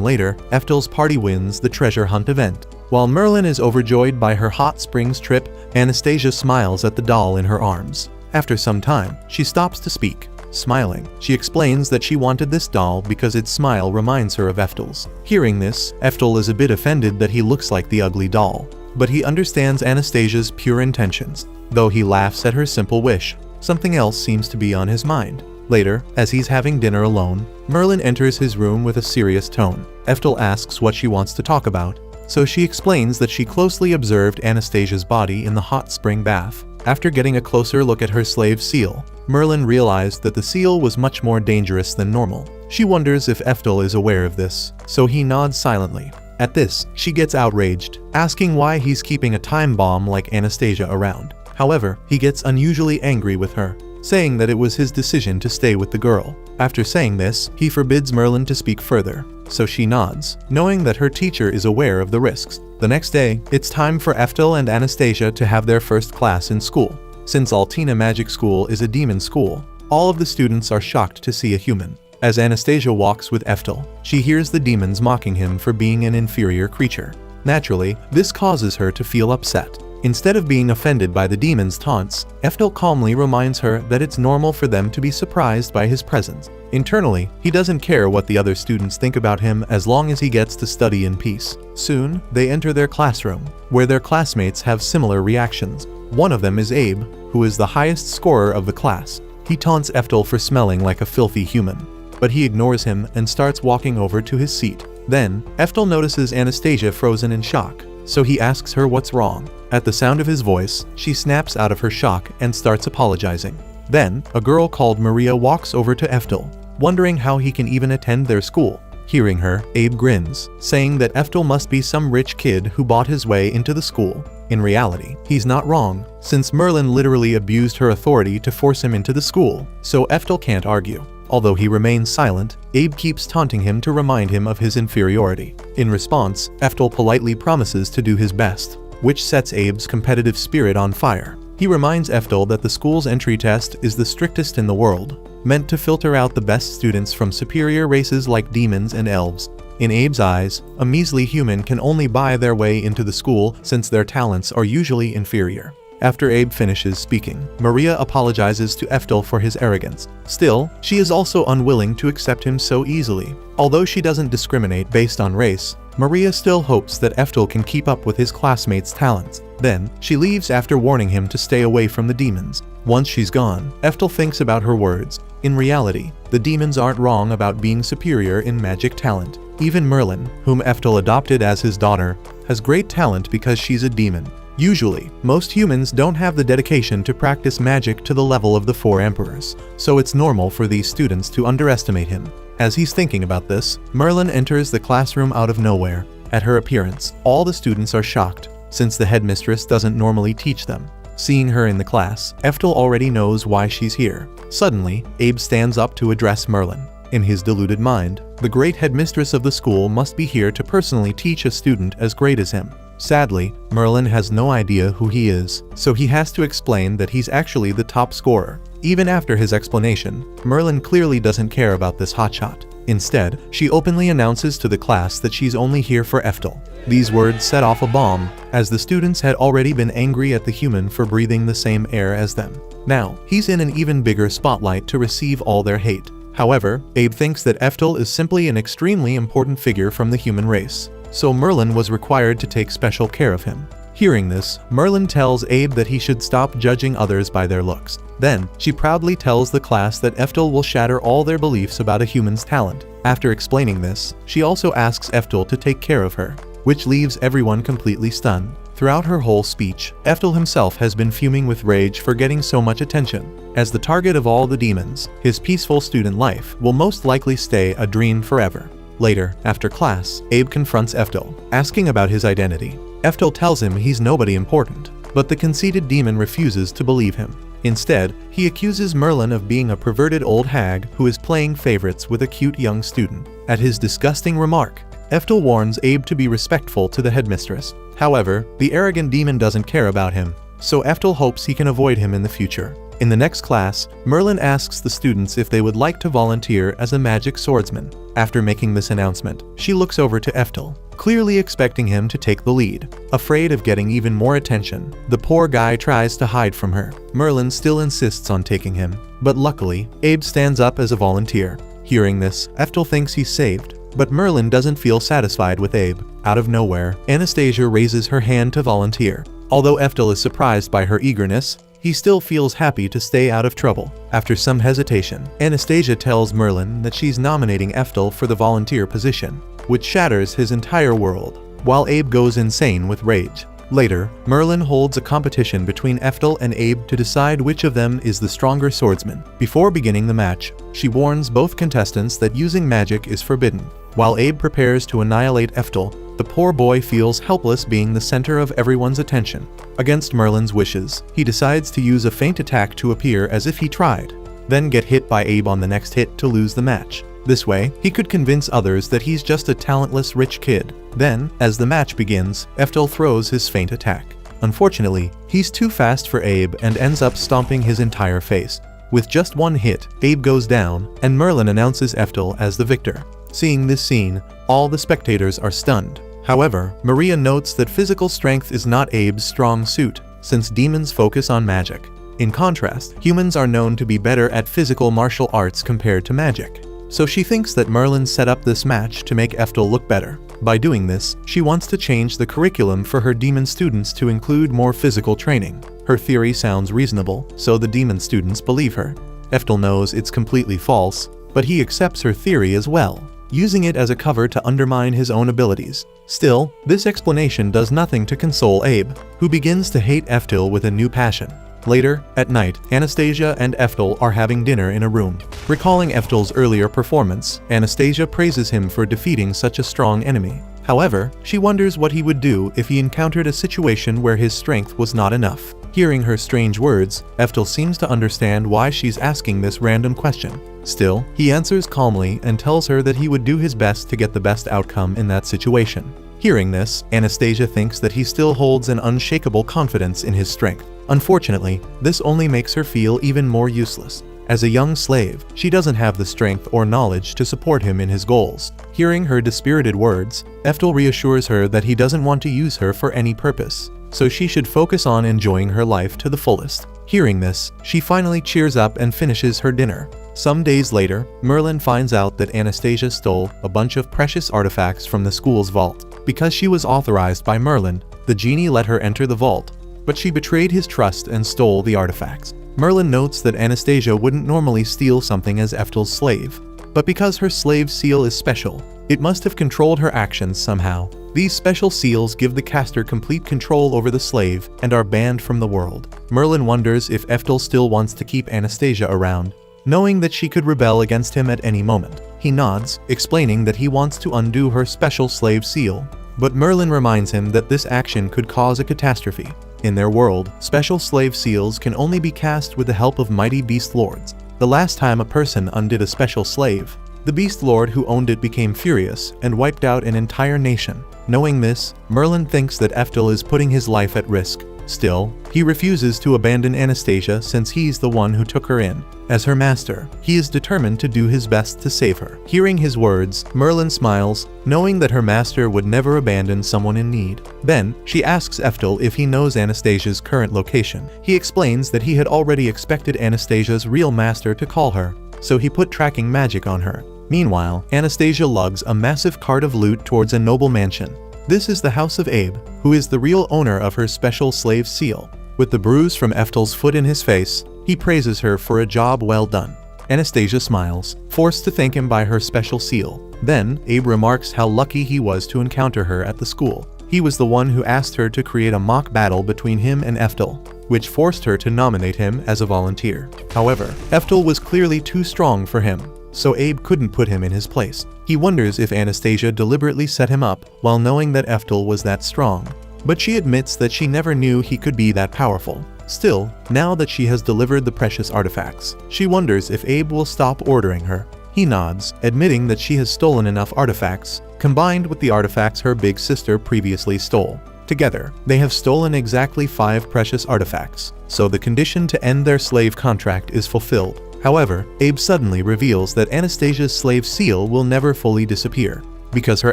later, Eftel's party wins the treasure hunt event. While Merlin is overjoyed by her hot springs trip, Anastasia smiles at the doll in her arms. After some time, she stops to speak. Smiling, she explains that she wanted this doll because its smile reminds her of Eftel's. Hearing this, Eftel is a bit offended that he looks like the ugly doll. But he understands Anastasia's pure intentions. Though he laughs at her simple wish, something else seems to be on his mind. Later, as he's having dinner alone, Merlin enters his room with a serious tone. Eftel asks what she wants to talk about, so she explains that she closely observed Anastasia's body in the hot spring bath. After getting a closer look at her slave seal, Merlin realized that the seal was much more dangerous than normal. She wonders if Eftel is aware of this, so he nods silently. At this, she gets outraged, asking why he's keeping a time bomb like Anastasia around. However, he gets unusually angry with her, saying that it was his decision to stay with the girl. After saying this, he forbids Merlin to speak further, so she nods, knowing that her teacher is aware of the risks. The next day, it's time for Eftel and Anastasia to have their first class in school. Since Altina Magic School is a demon school, all of the students are shocked to see a human. As Anastasia walks with Eftel, she hears the demons mocking him for being an inferior creature. Naturally, this causes her to feel upset. Instead of being offended by the demons' taunts, Eftel calmly reminds her that it's normal for them to be surprised by his presence. Internally, he doesn't care what the other students think about him as long as he gets to study in peace. Soon, they enter their classroom, where their classmates have similar reactions. One of them is Abe, who is the highest scorer of the class. He taunts Eftel for smelling like a filthy human, but he ignores him and starts walking over to his seat. Then, Eftel notices Anastasia frozen in shock, so he asks her what's wrong. At the sound of his voice, she snaps out of her shock and starts apologizing. Then, a girl called Maria walks over to Eftel, wondering how he can even attend their school. Hearing her, Abe grins, saying that Eftel must be some rich kid who bought his way into the school. In reality, he's not wrong, since Merlin literally abused her authority to force him into the school, so Eftel can't argue. Although he remains silent, Abe keeps taunting him to remind him of his inferiority. In response, Eftel politely promises to do his best, which sets Abe's competitive spirit on fire. He reminds Eftel that the school's entry test is the strictest in the world, meant to filter out the best students from superior races like demons and elves. In Abe's eyes, a measly human can only buy their way into the school since their talents are usually inferior. After Abe finishes speaking, Maria apologizes to Eftel for his arrogance. Still, she is also unwilling to accept him so easily. Although she doesn't discriminate based on race, Maria still hopes that Eftel can keep up with his classmates' talents. Then, she leaves after warning him to stay away from the demons. Once she's gone, Eftel thinks about her words. In reality, the demons aren't wrong about being superior in magic talent. Even Merlin, whom Eftel adopted as his daughter, has great talent because she's a demon. Usually, most humans don't have the dedication to practice magic to the level of the 4 emperors, so it's normal for these students to underestimate him. As he's thinking about this, Merlin enters the classroom out of nowhere. At her appearance, all the students are shocked, since the headmistress doesn't normally teach them. Seeing her in the class, Eftel already knows why she's here. Suddenly, Abe stands up to address Merlin. In his deluded mind, the great headmistress of the school must be here to personally teach a student as great as him. Sadly, Merlin has no idea who he is, so he has to explain that he's actually the top scorer. Even after his explanation, Merlin clearly doesn't care about this hotshot. Instead, she openly announces to the class that she's only here for Eftel. These words set off a bomb, as the students had already been angry at the human for breathing the same air as them. Now, he's in an even bigger spotlight to receive all their hate. However, Abe thinks that Eftel is simply an extremely important figure from the human race, so Merlin was required to take special care of him. Hearing this, Merlin tells Abe that he should stop judging others by their looks. Then, she proudly tells the class that Eftel will shatter all their beliefs about a human's talent. After explaining this, she also asks Eftel to take care of her, which leaves everyone completely stunned. Throughout her whole speech, Eftel himself has been fuming with rage for getting so much attention. As the target of all the demons, his peaceful student life will most likely stay a dream forever. Later, after class, Abe confronts Eftel, asking about his identity. Eftel tells him he's nobody important, but the conceited demon refuses to believe him. Instead, he accuses Merlin of being a perverted old hag who is playing favorites with a cute young student. At his disgusting remark, Eftel warns Abe to be respectful to the headmistress. However, the arrogant demon doesn't care about him, so Eftel hopes he can avoid him in the future. In the next class, Merlin asks the students if they would like to volunteer as a magic swordsman. After making this announcement, she looks over to Eftel, clearly expecting him to take the lead. Afraid of getting even more attention, the poor guy tries to hide from her. Merlin still insists on taking him, but luckily, Abe stands up as a volunteer. Hearing this, Eftel thinks he's saved, but Merlin doesn't feel satisfied with Abe. Out of nowhere, Anastasia raises her hand to volunteer. Although Eftel is surprised by her eagerness, he still feels happy to stay out of trouble. After some hesitation, Anastasia tells Merlin that she's nominating Eftel for the volunteer position, which shatters his entire world, while Abe goes insane with rage. Later, Merlin holds a competition between Eftel and Abe to decide which of them is the stronger swordsman. Before beginning the match, she warns both contestants that using magic is forbidden. While Abe prepares to annihilate Eftel, the poor boy feels helpless being the center of everyone's attention. Against Merlin's wishes, he decides to use a feint attack to appear as if he tried, then get hit by Abe on the next hit to lose the match. This way, he could convince others that he's just a talentless rich kid. Then, as the match begins, Eftel throws his feint attack. Unfortunately, he's too fast for Abe and ends up stomping his entire face. With just one hit, Abe goes down, and Merlin announces Eftel as the victor. Seeing this scene, all the spectators are stunned. However, Maria notes that physical strength is not Abe's strong suit, since demons focus on magic. In contrast, humans are known to be better at physical martial arts compared to magic. So she thinks that Merlin set up this match to make Eftel look better. By doing this, she wants to change the curriculum for her demon students to include more physical training. Her theory sounds reasonable, so the demon students believe her. Eftel knows it's completely false, but he accepts her theory as well, using it as a cover to undermine his own abilities. Still, this explanation does nothing to console Abe, who begins to hate Eftel with a new passion. Later, at night, Anastasia and Eftel are having dinner in a room. Recalling Eftel's earlier performance, Anastasia praises him for defeating such a strong enemy. However, she wonders what he would do if he encountered a situation where his strength was not enough. Hearing her strange words, Eftel seems to understand why she's asking this random question. Still, he answers calmly and tells her that he would do his best to get the best outcome in that situation. Hearing this, Anastasia thinks that he still holds an unshakable confidence in his strength. Unfortunately, this only makes her feel even more useless. As a young slave, she doesn't have the strength or knowledge to support him in his goals. Hearing her dispirited words, Eftel reassures her that he doesn't want to use her for any purpose, so she should focus on enjoying her life to the fullest. Hearing this, she finally cheers up and finishes her dinner. Some days later, Merlin finds out that Anastasia stole a bunch of precious artifacts from the school's vault. Because she was authorized by Merlin, the genie let her enter the vault, but she betrayed his trust and stole the artifacts. Merlin notes that Anastasia wouldn't normally steal something as Eftel's slave, but because her slave seal is special, it must have controlled her actions somehow. These special seals give the caster complete control over the slave and are banned from the world. Merlin wonders if Eftel still wants to keep Anastasia around, knowing that she could rebel against him at any moment. He nods, explaining that he wants to undo her special slave seal, but Merlin reminds him that this action could cause a catastrophe. In their world, special slave seals can only be cast with the help of mighty beast lords. The last time a person undid a special slave, The Beast Lord who owned it became furious and wiped out an entire nation. Knowing this, Merlin thinks that Eftel is putting his life at risk. Still, he refuses to abandon Anastasia since he's the one who took her in. As her master, he is determined to do his best to save her. Hearing his words, Merlin smiles, knowing that her master would never abandon someone in need. Then, she asks Eftel if he knows Anastasia's current location. He explains that he had already expected Anastasia's real master to call her, so he put tracking magic on her. Meanwhile, Anastasia lugs a massive cart of loot towards a noble mansion. This is the house of Abe, who is the real owner of her special slave seal. With the bruise from Eftel's foot in his face, he praises her for a job well done. Anastasia smiles, forced to thank him by her special seal. Then, Abe remarks how lucky he was to encounter her at the school. He was the one who asked her to create a mock battle between him and Eftel, which forced her to nominate him as a volunteer. However, Eftel was clearly too strong for him, so Abe couldn't put him in his place. He wonders if Anastasia deliberately set him up while knowing that Eftel was that strong. But she admits that she never knew he could be that powerful. Still, now that she has delivered the precious artifacts, she wonders if Abe will stop ordering her. He nods, admitting that she has stolen enough artifacts, combined with the artifacts her big sister previously stole. Together, they have stolen exactly 5 precious artifacts, so the condition to end their slave contract is fulfilled. However, Abe suddenly reveals that Anastasia's slave seal will never fully disappear. Because her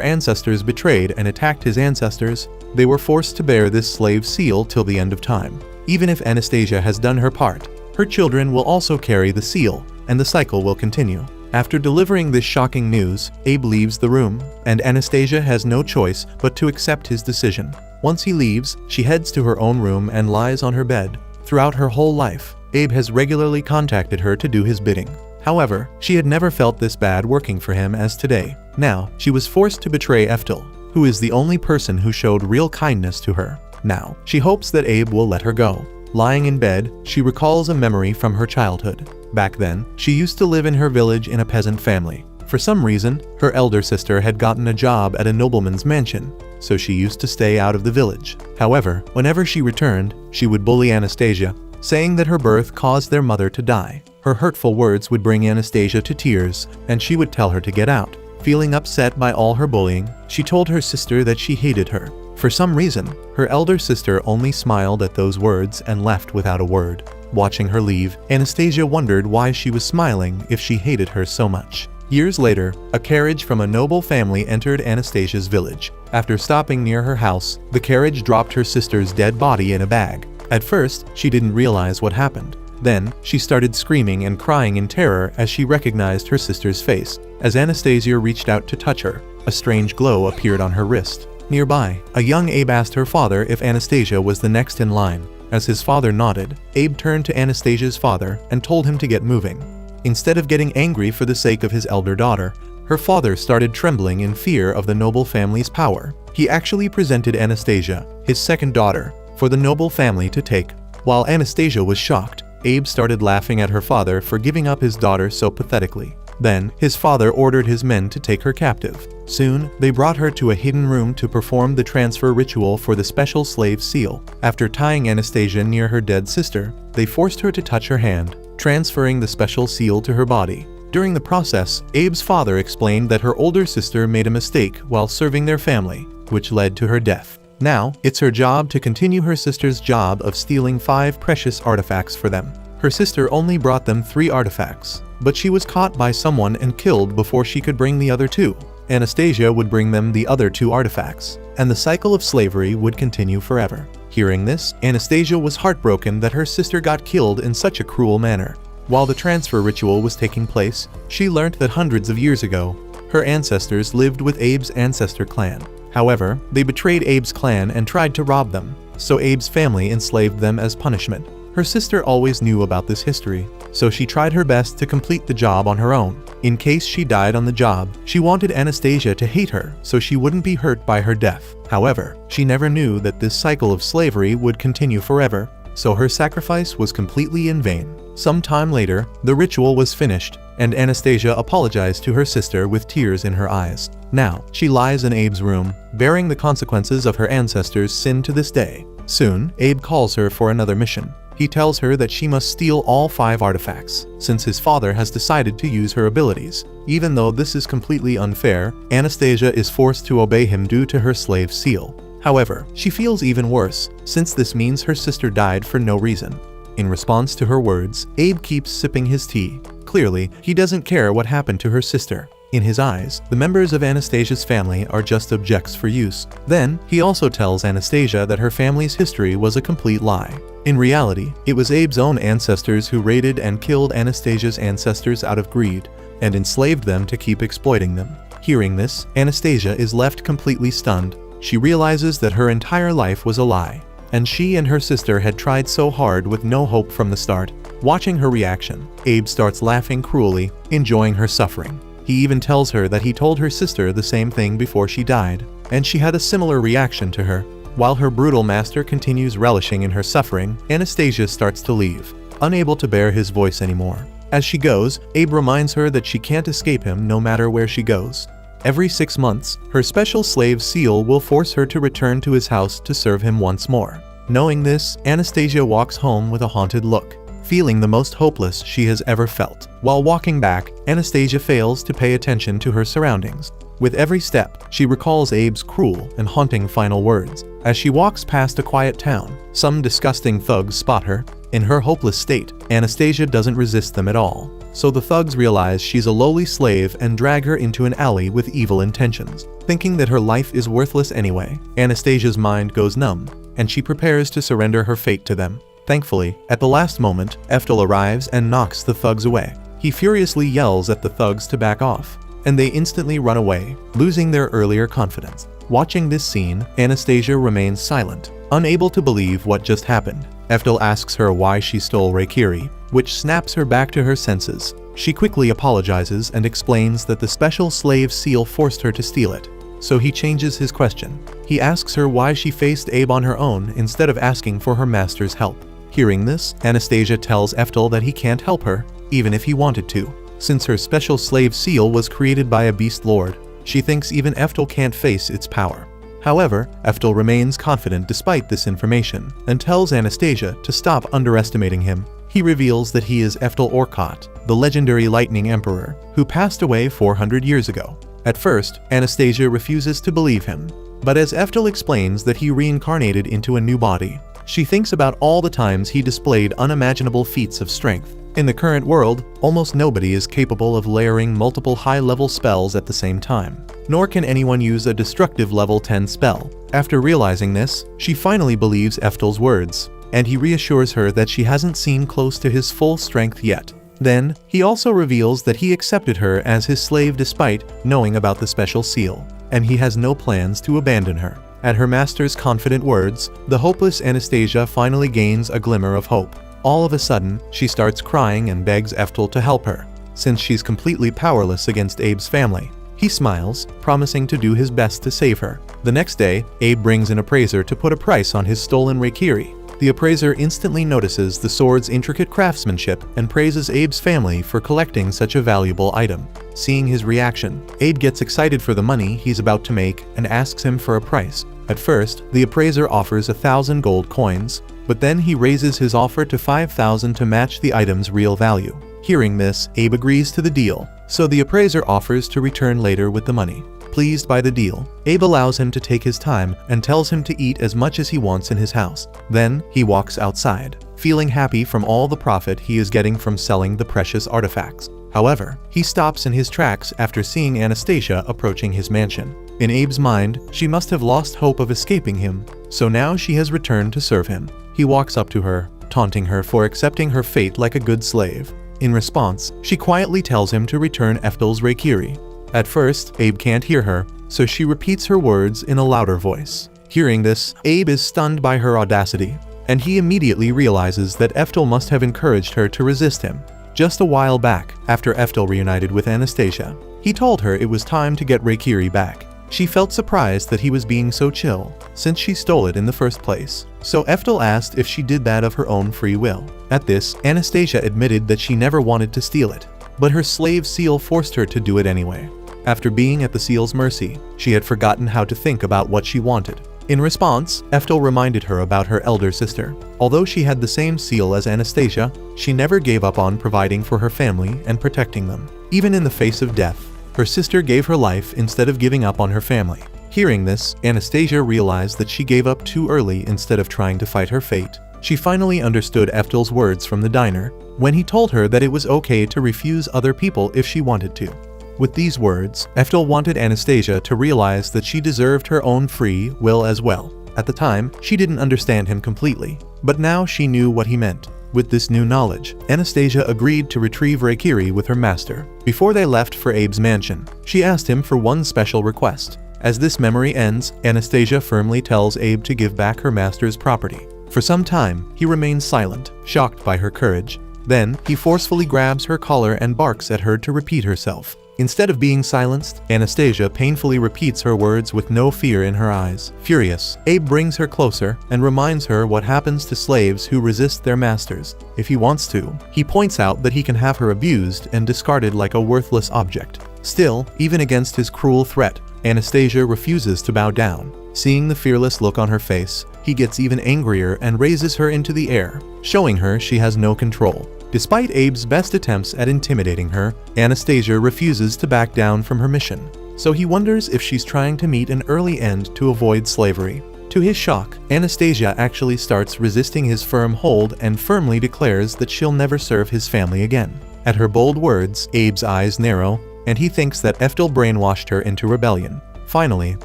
ancestors betrayed and attacked his ancestors, they were forced to bear this slave seal till the end of time. Even if Anastasia has done her part, her children will also carry the seal, and the cycle will continue. After delivering this shocking news, Abe leaves the room, and Anastasia has no choice but to accept his decision. Once he leaves, she heads to her own room and lies on her bed. Throughout her whole life, Abe has regularly contacted her to do his bidding. However, she had never felt this bad working for him as today. Now, she was forced to betray Eftel, who is the only person who showed real kindness to her. Now, she hopes that Abe will let her go. Lying in bed, she recalls a memory from her childhood. Back then, she used to live in her village in a peasant family. For some reason, her elder sister had gotten a job at a nobleman's mansion, so she used to stay out of the village. However, whenever she returned, she would bully Anastasia, saying that her birth caused their mother to die. Her hurtful words would bring Anastasia to tears, and she would tell her to get out. Feeling upset by all her bullying, she told her sister that she hated her. For some reason, her elder sister only smiled at those words and left without a word. Watching her leave, Anastasia wondered why she was smiling if she hated her so much. Years later, a carriage from a noble family entered Anastasia's village. After stopping near her house, the carriage dropped her sister's dead body in a bag. At first, she didn't realize what happened. Then, she started screaming and crying in terror as she recognized her sister's face. As Anastasia reached out to touch her, a strange glow appeared on her wrist. Nearby, a young Abe asked her father if Anastasia was the next in line. As his father nodded, Abe turned to Anastasia's father and told him to get moving. Instead of getting angry for the sake of his elder daughter, her father started trembling in fear of the noble family's power. He actually presented Anastasia, his second daughter, for the noble family to take. While Anastasia was shocked, Abe started laughing at her father for giving up his daughter so pathetically. Then, his father ordered his men to take her captive. Soon, they brought her to a hidden room to perform the transfer ritual for the special slave seal. After tying Anastasia near her dead sister, they forced her to touch her hand, transferring the special seal to her body. During the process, Abe's father explained that her older sister made a mistake while serving their family, which led to her death. Now, it's her job to continue her sister's job of stealing 5 precious artifacts for them. Her sister only brought them 3 artifacts, but she was caught by someone and killed before she could bring the other 2. Anastasia would bring them the other 2 artifacts, and the cycle of slavery would continue forever. Hearing this, Anastasia was heartbroken that her sister got killed in such a cruel manner. While the transfer ritual was taking place, she learned that hundreds of years ago, her ancestors lived with Abe's ancestor clan. However, they betrayed Abe's clan and tried to rob them, so Abe's family enslaved them as punishment. Her sister always knew about this history, so she tried her best to complete the job on her own. In case she died on the job, she wanted Anastasia to hate her so she wouldn't be hurt by her death. However, she never knew that this cycle of slavery would continue forever, so her sacrifice was completely in vain. Some time later, the ritual was finished, and Anastasia apologized to her sister with tears in her eyes. Now, she lies in Abe's room, bearing the consequences of her ancestors' sin to this day. Soon, Abe calls her for another mission. he tells her that she must steal all 5 artifacts, since his father has decided to use her abilities. Even though this is completely unfair, Anastasia is forced to obey him due to her slave seal. However, she feels even worse, since this means her sister died for no reason. In response to her words, Abe keeps sipping his tea. Clearly, he doesn't care what happened to her sister. In his eyes, the members of Anastasia's family are just objects for use. Then, he also tells Anastasia that her family's history was a complete lie. In reality, it was Abe's own ancestors who raided and killed Anastasia's ancestors out of greed, and enslaved them to keep exploiting them. Hearing this, Anastasia is left completely stunned. She realizes that her entire life was a lie, and she and her sister had tried so hard with no hope from the start. Watching her reaction, Abe starts laughing cruelly, enjoying her suffering. He even tells her that he told her sister the same thing before she died, and she had a similar reaction to her. While her brutal master continues relishing in her suffering, Anastasia starts to leave, unable to bear his voice anymore. As she goes, Abe reminds her that she can't escape him no matter where she goes. Every 6 months, her special slave seal will force her to return to his house to serve him once more. Knowing this, Anastasia walks home with a haunted look, feeling the most hopeless she has ever felt. While walking back, Anastasia fails to pay attention to her surroundings. With every step, she recalls Abe's cruel and haunting final words. As she walks past a quiet town, some disgusting thugs spot her. In her hopeless state, Anastasia doesn't resist them at all. So the thugs realize she's a lowly slave and drag her into an alley with evil intentions. Thinking that her life is worthless anyway, Anastasia's mind goes numb, and she prepares to surrender her fate to them. Thankfully, at the last moment, Eftel arrives and knocks the thugs away. He furiously yells at the thugs to back off, and they instantly run away, losing their earlier confidence. Watching this scene, Anastasia remains silent, unable to believe what just happened. Eftel asks her why she stole Reikiri, which snaps her back to her senses. She quickly apologizes and explains that the special slave seal forced her to steal it. So he changes his question. He asks her why she faced Abe on her own instead of asking for her master's help. Hearing this, Anastasia tells Eftel that he can't help her, even if he wanted to. Since her special slave seal was created by a beast lord, she thinks even Eftel can't face its power. However, Eftel remains confident despite this information, and tells Anastasia to stop underestimating him. He reveals that he is Eftel Orkot, the legendary Lightning Emperor, who passed away 400 years ago. At first, Anastasia refuses to believe him, but as Eftel explains that he reincarnated into a new body, she thinks about all the times he displayed unimaginable feats of strength. In the current world, almost nobody is capable of layering multiple high-level spells at the same time, nor can anyone use a destructive level 10 spell. After realizing this, she finally believes Eftel's words, and he reassures her that she hasn't seen close to his full strength yet. Then, he also reveals that he accepted her as his slave despite knowing about the special seal, and he has no plans to abandon her. At her master's confident words, the hopeless Anastasia finally gains a glimmer of hope. All of a sudden, she starts crying and begs Eftel to help her, since she's completely powerless against Abe's family. He smiles, promising to do his best to save her. The next day, Abe brings an appraiser to put a price on his stolen Reikiri. The appraiser instantly notices the sword's intricate craftsmanship and praises Abe's family for collecting such a valuable item. Seeing his reaction, Abe gets excited for the money he's about to make and asks him for a price. At first, the appraiser offers 1,000 gold coins, but then he raises his offer to 5,000 to match the item's real value. Hearing this, Abe agrees to the deal, so the appraiser offers to return later with the money. Pleased by the deal, Abe allows him to take his time and tells him to eat as much as he wants in his house. Then, he walks outside, feeling happy from all the profit he is getting from selling the precious artifacts. However, he stops in his tracks after seeing Anastasia approaching his mansion. In Abe's mind, she must have lost hope of escaping him, so now she has returned to serve him. He walks up to her, taunting her for accepting her fate like a good slave. In response, she quietly tells him to return Eftel's Reikiri. At first, Abe can't hear her, so she repeats her words in a louder voice. Hearing this, Abe is stunned by her audacity, and he immediately realizes that Eftel must have encouraged her to resist him. Just a while back, after Eftel reunited with Anastasia, he told her it was time to get Reikiri back. She felt surprised that he was being so chill, since she stole it in the first place. So Eftel asked if she did that of her own free will. At this, Anastasia admitted that she never wanted to steal it, but her slave seal forced her to do it anyway. After being at the seal's mercy, she had forgotten how to think about what she wanted. In response, Eftel reminded her about her elder sister. Although she had the same seal as Anastasia, she never gave up on providing for her family and protecting them. Even in the face of death, her sister gave her life instead of giving up on her family. Hearing this, Anastasia realized that she gave up too early instead of trying to fight her fate. She finally understood Eftel's words from the diner, when he told her that it was okay to refuse other people if she wanted to. With these words, Eftel wanted Anastasia to realize that she deserved her own free will as well. At the time, she didn't understand him completely, but now she knew what he meant. With this new knowledge, Anastasia agreed to retrieve Reikiri with her master. Before they left for Abe's mansion, she asked him for one special request. As this memory ends, Anastasia firmly tells Abe to give back her master's property. For some time, he remains silent, shocked by her courage. Then, he forcefully grabs her collar and barks at her to repeat herself. Instead of being silenced, Anastasia painfully repeats her words with no fear in her eyes. Furious, Abe brings her closer and reminds her what happens to slaves who resist their masters. If he wants to, he points out that he can have her abused and discarded like a worthless object. Still, even against his cruel threat, Anastasia refuses to bow down. Seeing the fearless look on her face, he gets even angrier and raises her into the air, showing her she has no control. Despite Abe's best attempts at intimidating her, Anastasia refuses to back down from her mission. So he wonders if she's trying to meet an early end to avoid slavery. To his shock, Anastasia actually starts resisting his firm hold and firmly declares that she'll never serve his family again. At her bold words, Abe's eyes narrow, and he thinks that Eftel brainwashed her into rebellion. Finally,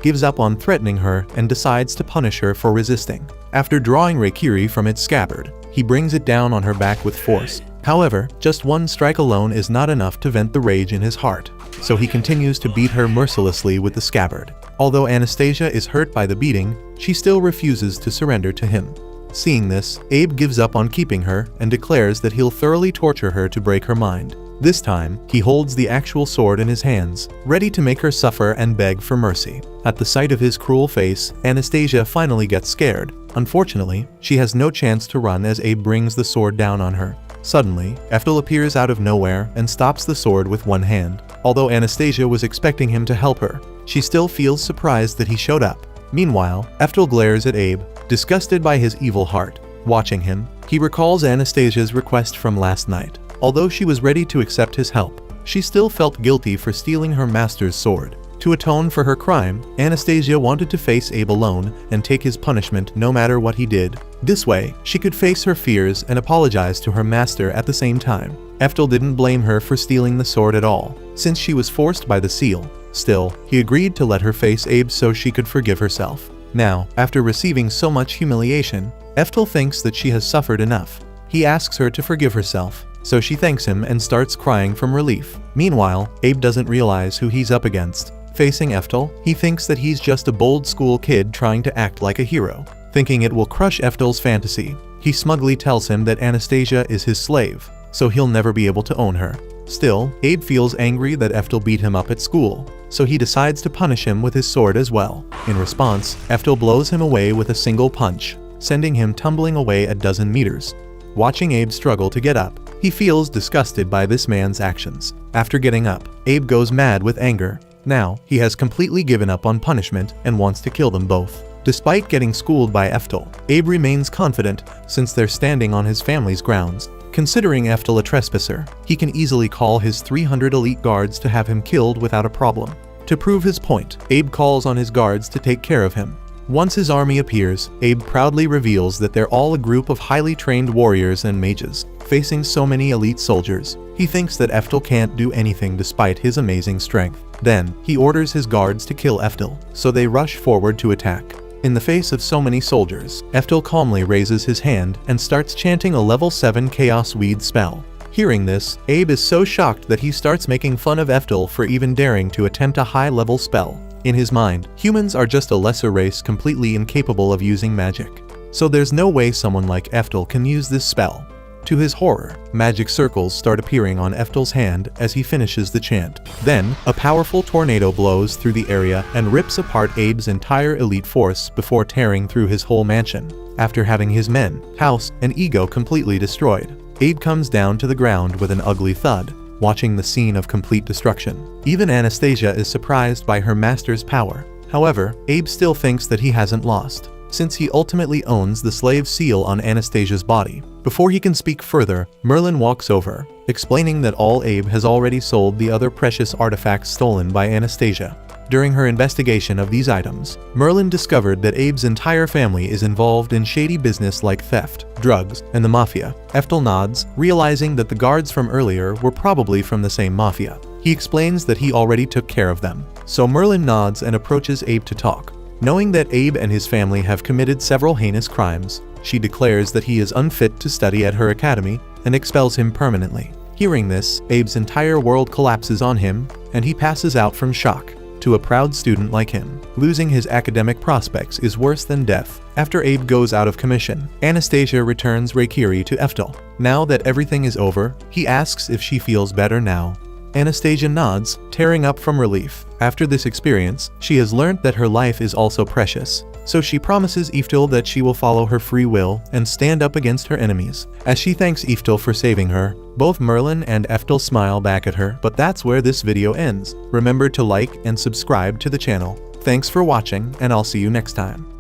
gives up on threatening her and decides to punish her for resisting. After drawing Reikiri from its scabbard, he brings it down on her back with force. However, just one strike alone is not enough to vent the rage in his heart, so he continues to beat her mercilessly with the scabbard. Although Anastasia is hurt by the beating, she still refuses to surrender to him. Seeing this, Abe gives up on keeping her and declares that he'll thoroughly torture her to break her mind. This time, he holds the actual sword in his hands, ready to make her suffer and beg for mercy. At the sight of his cruel face, Anastasia finally gets scared. Unfortunately, she has no chance to run as Abe brings the sword down on her. Suddenly, Eftel appears out of nowhere and stops the sword with one hand. Although Anastasia was expecting him to help her, she still feels surprised that he showed up. Meanwhile, Eftel glares at Abe, disgusted by his evil heart. Watching him, he recalls Anastasia's request from last night. Although she was ready to accept his help, she still felt guilty for stealing her master's sword. To atone for her crime, Anastasia wanted to face Abe alone and take his punishment no matter what he did. This way, she could face her fears and apologize to her master at the same time. Eftel didn't blame her for stealing the sword at all, since she was forced by the seal. Still, he agreed to let her face Abe so she could forgive herself. Now, after receiving so much humiliation, Eftel thinks that she has suffered enough. He asks her to forgive herself, so she thanks him and starts crying from relief. Meanwhile, Abe doesn't realize who he's up against. Facing Eftel, he thinks that he's just a bold school kid trying to act like a hero. Thinking it will crush Eftel's fantasy, he smugly tells him that Anastasia is his slave, so he'll never be able to own her. Still, Abe feels angry that Eftel beat him up at school, so he decides to punish him with his sword as well. In response, Eftel blows him away with a single punch, sending him tumbling away a dozen meters. Watching Abe struggle to get up, he feels disgusted by this man's actions. After getting up, Abe goes mad with anger. Now, he has completely given up on punishment and wants to kill them both. Despite getting schooled by Eftel, Abe remains confident since they're standing on his family's grounds. Considering Eftel a trespasser, he can easily call his 300 elite guards to have him killed without a problem. To prove his point, Abe calls on his guards to take care of him. Once his army appears, Abe proudly reveals that they're all a group of highly trained warriors and mages. Facing so many elite soldiers, he thinks that Eftel can't do anything despite his amazing strength. Then, he orders his guards to kill Eftel, so they rush forward to attack. In the face of so many soldiers, Eftel calmly raises his hand and starts chanting a level 7 Chaos Weed spell. Hearing this, Abe is so shocked that he starts making fun of Eftel for even daring to attempt a high-level spell. In his mind, humans are just a lesser race completely incapable of using magic. So there's no way someone like Eftel can use this spell. To his horror, magic circles start appearing on Eftel's hand as he finishes the chant. Then, a powerful tornado blows through the area and rips apart Abe's entire elite force before tearing through his whole mansion. After having his men, house, and ego completely destroyed, Abe comes down to the ground with an ugly thud, watching the scene of complete destruction. Even Anastasia is surprised by her master's power. However, Abe still thinks that he hasn't lost, since he ultimately owns the slave seal on Anastasia's body. Before he can speak further, Merlin walks over, explaining that Abe has already sold the other precious artifacts stolen by Anastasia. During her investigation of these items, Merlin discovered that Abe's entire family is involved in shady business like theft, drugs, and the mafia. Eftel nods, realizing that the guards from earlier were probably from the same mafia. He explains that he already took care of them, so Merlin nods and approaches Abe to talk. Knowing that Abe and his family have committed several heinous crimes, she declares that he is unfit to study at her academy and expels him permanently. Hearing this, Abe's entire world collapses on him, and he passes out from shock. To a proud student like him, losing his academic prospects is worse than death. After Abe goes out of commission, Anastasia returns Reikiri to Eftel. Now that everything is over, he asks if she feels better now. Anastasia nods, tearing up from relief. After this experience, she has learned that her life is also precious, so she promises Eftel that she will follow her free will and stand up against her enemies. As she thanks Eftel for saving her, both Merlin and Eftel smile back at her, but that's where this video ends. Remember to like and subscribe to the channel. Thanks for watching, and I'll see you next time.